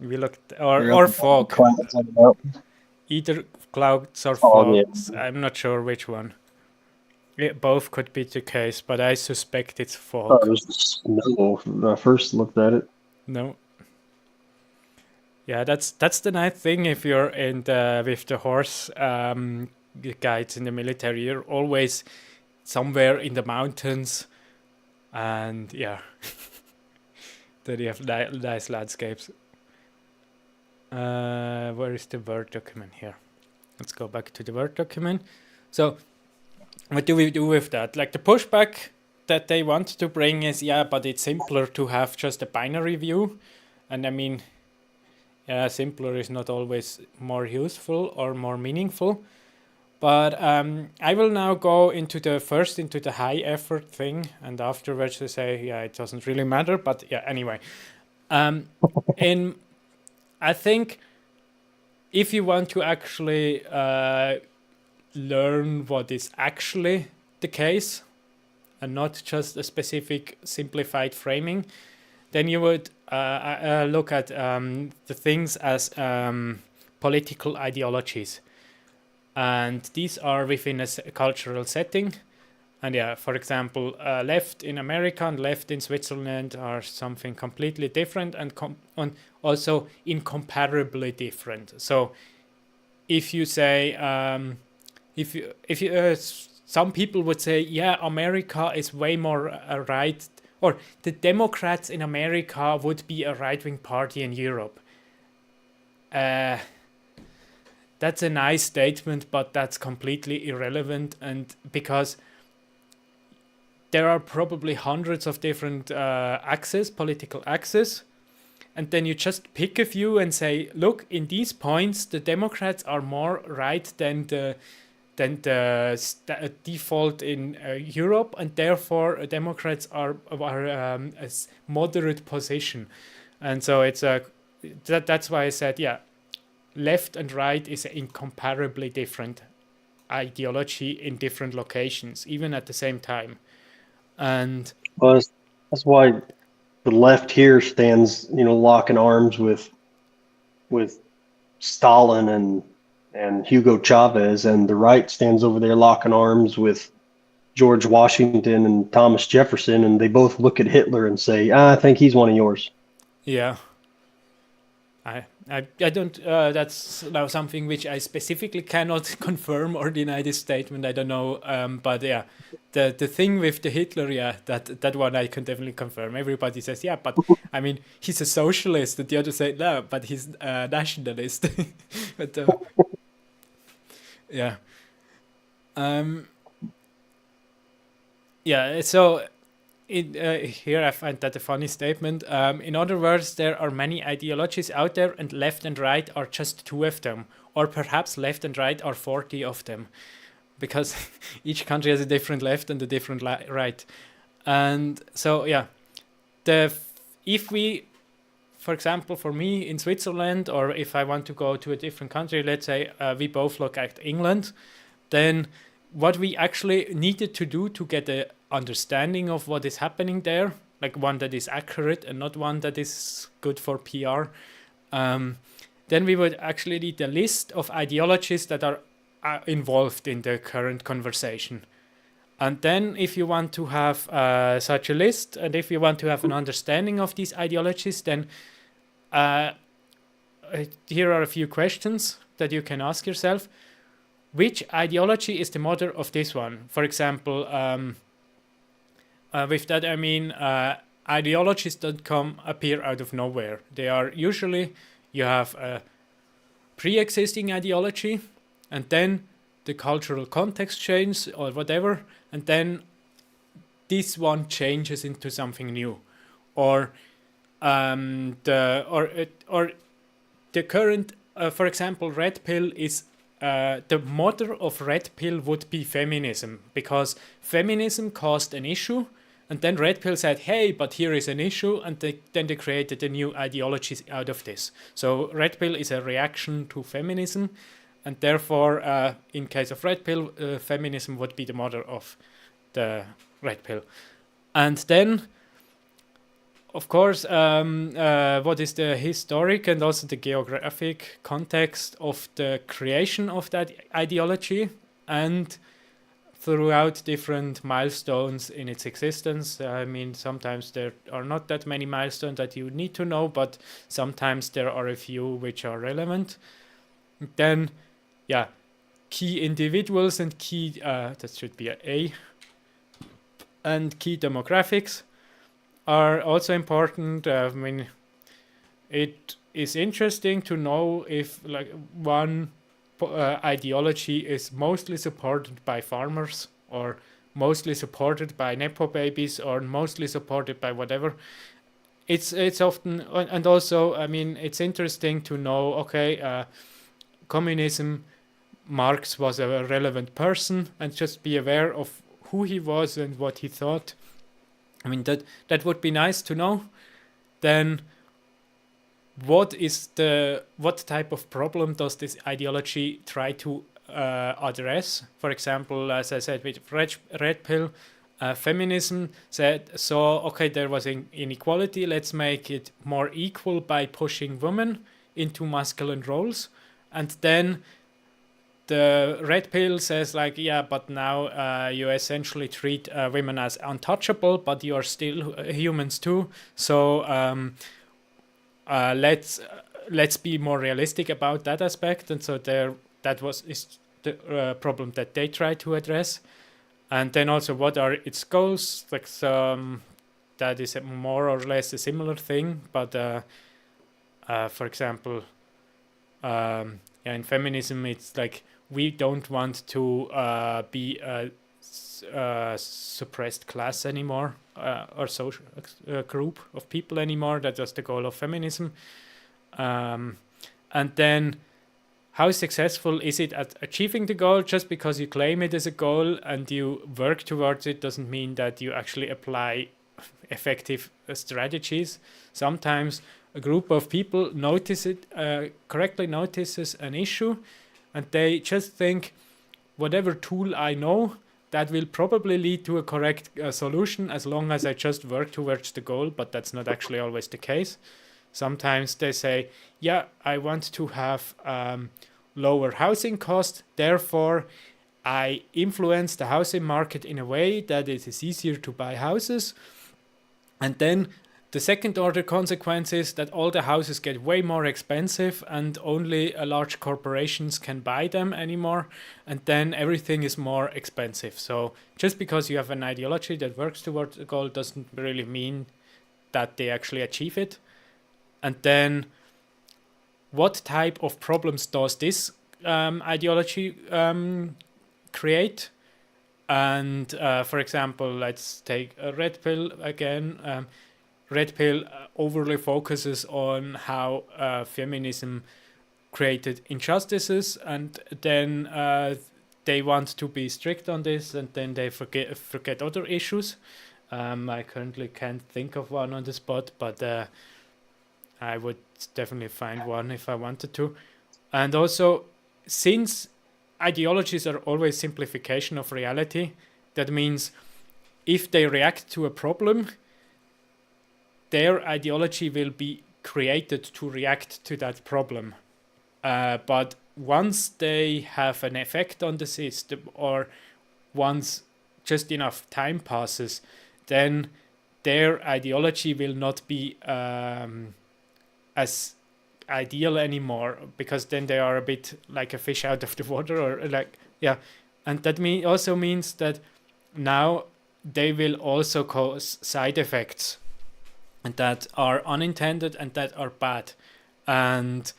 we looked They're or up above the fog. clouds on the mountain. Either clouds or Fog, yeah. fogs. I'm not sure which one. Both could be the case, but I suspect it's Oh, fog. it was the snow when I first looked at it. No. Yeah, that's the nice thing if you're in the with the horse guides in the military. You're always somewhere in the mountains, and yeah, then you have nice landscapes. Where is the Word document here? Let's go back to the Word document. So, what do we do with that? Like the pushback that they want to bring is, yeah, but it's simpler to have just a binary view. And I mean, yeah, simpler is not always more useful or more meaningful. But I will now go into the high effort thing, and afterwards to say, yeah, it doesn't really matter. But yeah, anyway, in I think if you want to actually learn what is actually the case and not just a specific simplified framing, then you would look at the things as political ideologies. And these are within a cultural setting. And yeah, for example, left in America and left in Switzerland are something completely different and also incomparably different. So if you say, if you some people would say, yeah, America is way more right, or the Democrats in America would be a right-wing party in Europe. That's a nice statement, but that's completely irrelevant, and because there are probably hundreds of different political axes, and then you just pick a few and say, look, in these points, the Democrats are more right than the default in Europe, and therefore Democrats are a moderate position, and so it's that's why I said, yeah, left and right is an incomparably different ideology in different locations, even at the same time. And Well, that's why the left here stands, locking arms with Stalin and Hugo Chavez, and the right stands over there locking arms with George Washington and Thomas Jefferson, and they both look at Hitler and say, I think he's one of yours. yeah, I don't. That's now something which I specifically cannot confirm or deny this statement. I don't know. But yeah, the thing with the Hitler, yeah, that one I can definitely confirm. Everybody says, yeah, but I mean, he's a socialist, and the other say, no, but he's a nationalist. But yeah, yeah. So here I find that a funny statement. In other words, there are many ideologies out there, and left and right are just two of them, or perhaps left and right are 40 of them, because each country has a different left and a different right. And so yeah, if we, for example, for me in Switzerland, or if I want to go to a different country, let's say we both look at England, then what we actually needed to do to get a understanding of what is happening there, like one that is accurate and not one that is good for PR, then we would actually need a list of ideologies that are involved in the current conversation. And then if you want to have such a list, and if you want to have an understanding of these ideologies, then here are a few questions that you can ask yourself. Which ideology is the mother of this one? For example, with that I mean ideologies don't appear out of nowhere. They are usually, you have a pre-existing ideology, and then the cultural context changes or whatever, and then this one changes into something new, or the current, for example, red pill is the mother of red pill would be feminism, because feminism caused an issue, and then red pill said, hey, but here is an issue, and then they created a new ideology out of this. So red pill is a reaction to feminism, and therefore in case of red pill, feminism would be the mother of the red pill. And then of course, what is the historic and also the geographic context of the creation of that ideology, and throughout different milestones in its existence. I mean, sometimes there are not that many milestones that you need to know, but sometimes there are a few which are relevant. Then, yeah, key individuals and key, that should be A, and key demographics are also important. I mean, it is interesting to know if like one ideology is mostly supported by farmers, or mostly supported by nepo babies, or mostly supported by whatever. It's often, and also I mean it's interesting to know, okay, communism, Marx was a relevant person, and just be aware of who he was and what he thought. I mean that would be nice to know. Then what type of problem does this ideology try to address? For example, as I said with red pill, feminism said, so okay, there was inequality, let's make it more equal by pushing women into masculine roles. And then the red pill says like, yeah, but now you essentially treat women as untouchable, but you are still humans too. So let's be more realistic about that aspect. And so is the problem that they try to address. And then also, what are its goals? Like that is more or less a similar thing, but for example, in feminism, it's like we don't want to be a suppressed class anymore, or social group of people anymore. That was the goal of feminism. And then, how successful is it at achieving the goal? Just because you claim it as a goal and you work towards it doesn't mean that you actually apply effective strategies. Sometimes a group of people correctly notices an issue, and they just think, whatever tool I know, that will probably lead to a correct solution as long as I just work towards the goal, but that's not actually always the case. Sometimes they say, yeah, I want to have lower housing costs, therefore I influence the housing market in a way that it is easier to buy houses. And then the second order consequence is that all the houses get way more expensive and only large corporations can buy them anymore. And then everything is more expensive. So just because you have an ideology that works towards a goal doesn't really mean that they actually achieve it. And then what type of problems does this ideology create? And for example, let's take a red pill again. Red pill overly focuses on how feminism created injustices, and then they want to be strict on this, and then they forget other issues. I currently can't think of one on the spot, but I would definitely find one if I wanted to. And also, since ideologies are always simplification of reality, that means if they react to a problem, their ideology will be created to react to that problem. But once they have an effect on the system, or once just enough time passes, then their ideology will not be as ideal anymore, because then they are a bit like a fish out of the water, or like, yeah. And that also means that now they will also cause side effects, and that are unintended and that are bad. And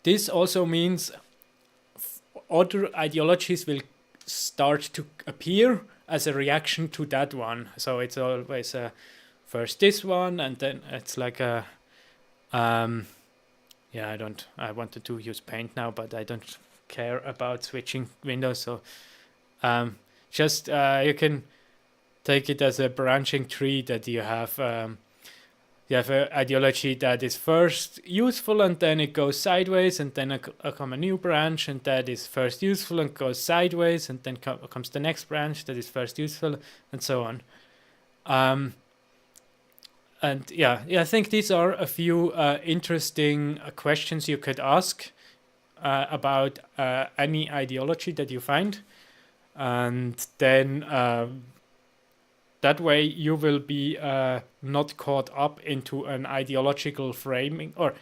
this also means other ideologies will start to appear as a reaction to that one. So it's always first this one, and then it's like a yeah, I wanted to use Paint now, but I don't care about switching windows. So just you can take it as a branching tree, that you have an ideology that is first useful and then it goes sideways, and then come a new branch, and that is first useful and goes sideways, and then comes the next branch that is first useful, and so on. And yeah, I think these are a few interesting questions you could ask about any ideology that you find. And then that way you will be not caught up into an ideological framing, or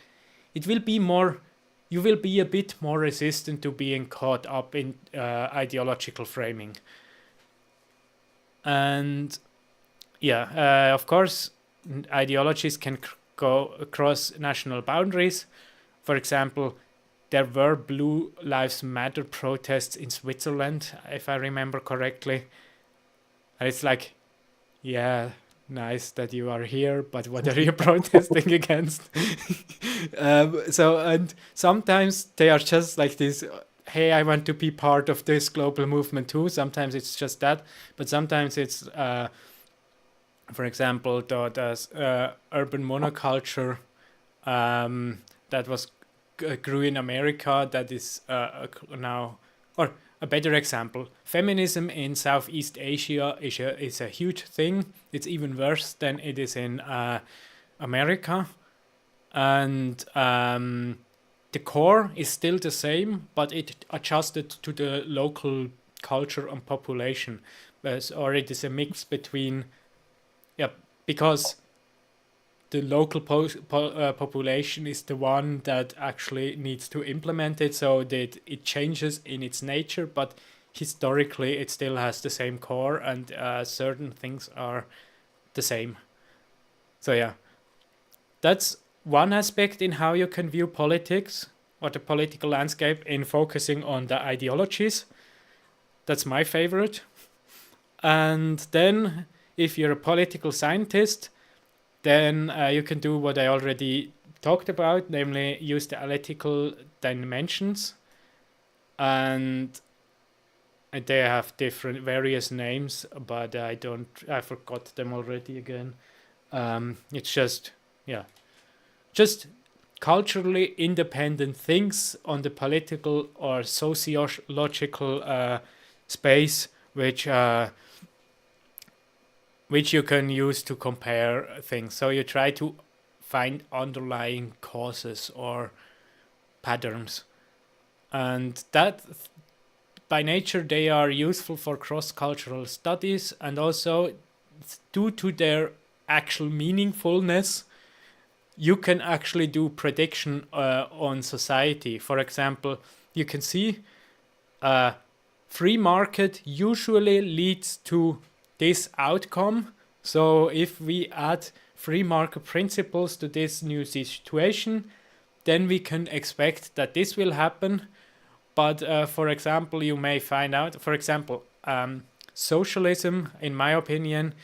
it will be more, you will be a bit more resistant to being caught up in ideological framing. And yeah, of course, ideologies can go across national boundaries. For example, there were Blue Lives Matter protests in Switzerland, if I remember correctly. And it's like, yeah, nice that you are here, but what are you protesting against? And sometimes they are just like this, hey, I want to be part of this global movement too. Sometimes it's just that, but sometimes it's, for example, the urban monoculture that grew in America, that is now, or a better example, feminism in Southeast Asia is a huge thing. It's even worse than it is in America. And the core is still the same, but it adjusted to the local culture and population. Or it is a mix between, because the local population is the one that actually needs to implement it, so that it changes in its nature, but historically it still has the same core, and certain things are the same. So yeah, that's one aspect in how you can view politics or the political landscape, in focusing on the ideologies. That's my favorite. And then if you're a political scientist, then you can do what I already talked about, namely use the analytical dimensions. And they have various names, but I forgot them already again. It's just culturally independent things on the political or sociological space, which you can use to compare things. So you try to find underlying causes or patterns. And that, by nature, they are useful for cross-cultural studies, and also due to their actual meaningfulness, you can actually do prediction on society. For example, you can see free market usually leads to this outcome. So if we add free market principles to this new situation, then we can expect that this will happen. But for example, you may find out, for example, socialism, in my opinion,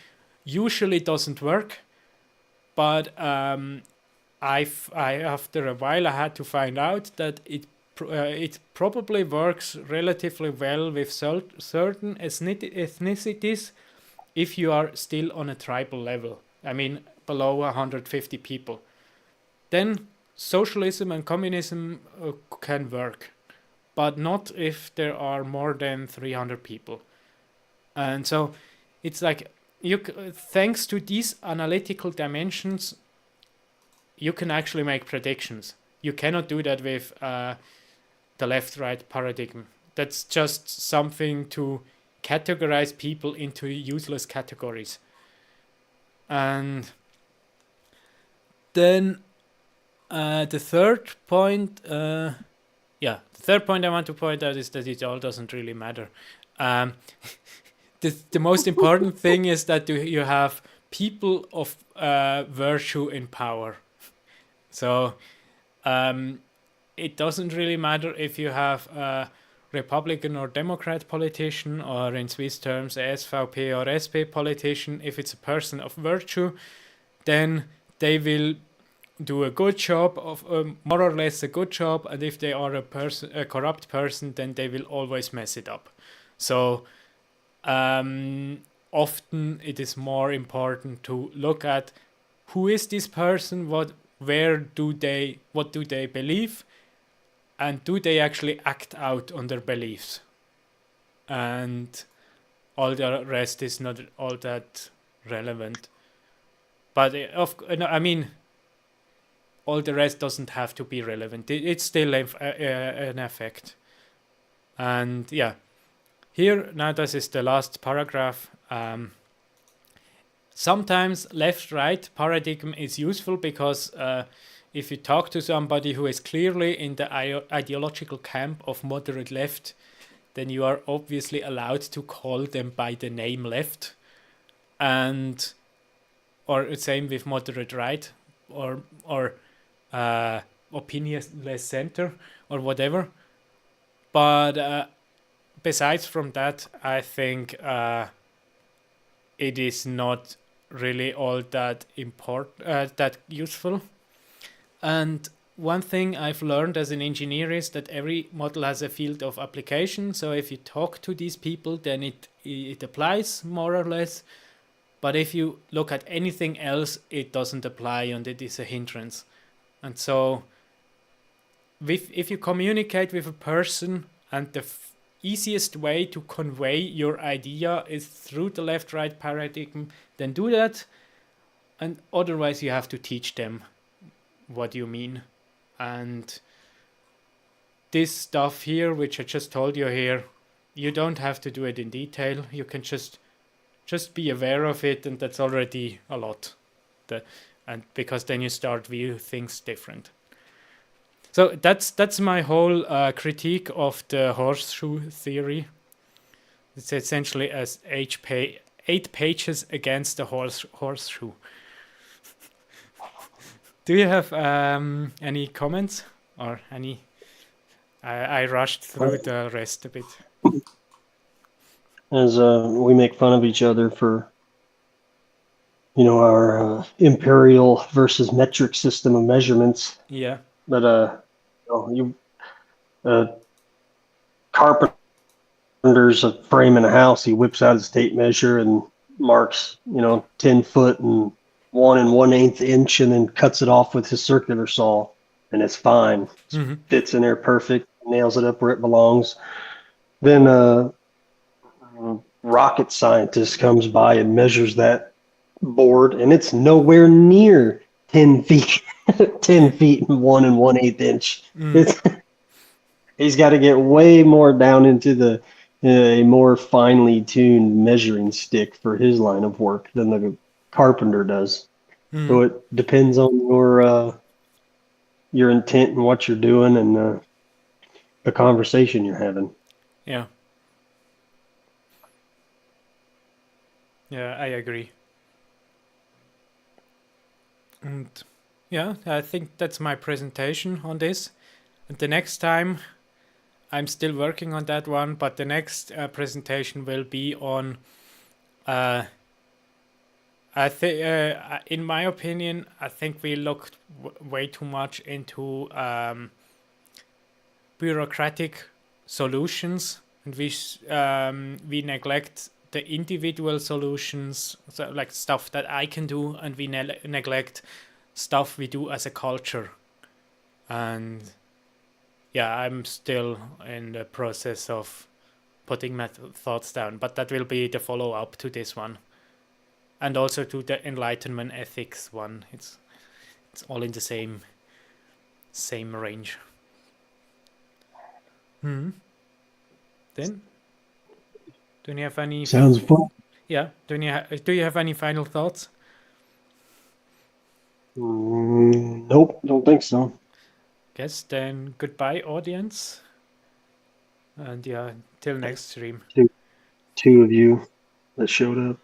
usually doesn't work. But after a while, I had to find out that it probably works relatively well with certain ethnicities, if you are still on a tribal level, I mean below 150 people. Then socialism and communism can work, but not if there are more than 300 people. And so it's like, thanks to these analytical dimensions, you can actually make predictions. You cannot do that with the left-right paradigm. That's just something to categorize people into useless categories. And then the third point, the third point I want to point out is that it all doesn't really matter. The most important thing is that you have people of virtue in power. So it doesn't really matter if you have a Republican or Democrat politician, or in Swiss terms a SVP or SP politician. If it's a person of virtue, then they will do a good job, of more or less a good job, and if they are a corrupt person, then they will always mess it up. So often it is more important to look at who is this person, what do they believe, and do they actually act out on their beliefs, and all the rest is not all that relevant. But all the rest doesn't have to be relevant. It's still an effect. And yeah, here, now this is the last paragraph. Sometimes left-right paradigm is useful because if you talk to somebody who is clearly in the ideological camp of moderate left, then you are obviously allowed to call them by the name left, and or same with moderate right, or opinionless center, or whatever. But besides from that, I think it is not really all that important, that useful. And one thing I've learned as an engineer is that every model has a field of application. So if you talk to these people, then it applies more or less. But if you look at anything else, it doesn't apply, and it is a hindrance. And so if you communicate with a person, and the easiest way to convey your idea is through the left-right paradigm, then do that. And otherwise you have to teach them what you mean. And this stuff here, which I just told you here, you don't have to do it in detail. You can just be aware of it, and that's already a lot. And because then you start view things different. So that's my whole critique of the horseshoe theory. It's essentially as 8 pages against the horseshoe. Do you have any comments or any? I rushed through the rest a bit. As we make fun of each other for, our imperial versus metric system of measurements. Yeah. But carpenter's framing a house. He whips out his tape measure and marks, 10 foot and 1 1/8 inch, and then cuts it off with his circular saw, and it's fine. It fits in there perfect, nails it up where it belongs. Then a rocket scientist comes by and measures that board, and it's nowhere near 10 feet. 10 feet and 1 1/8 inch. He's got to get way more down into a more finely tuned measuring stick for his line of work than the carpenter does. So it depends on your intent and what you're doing, and the conversation you're having. Yeah. Yeah, I agree. And yeah, I think that's my presentation on this. And the next time, I'm still working on that one, but the next presentation will be on, I think, in my opinion, I think we looked way too much into bureaucratic solutions, and we neglect the individual solutions, so like stuff that I can do, and we neglect stuff we do as a culture. And yeah, I'm still in the process of putting my thoughts down, but that will be the follow-up to this one, and also to the Enlightenment ethics one. It's all in the same range. Then Do you have any? Sounds fun. Yeah. Do you have any final thoughts? Nope, don't think so. Guess then goodbye, audience, and yeah, till next stream. Two, two of you that showed up.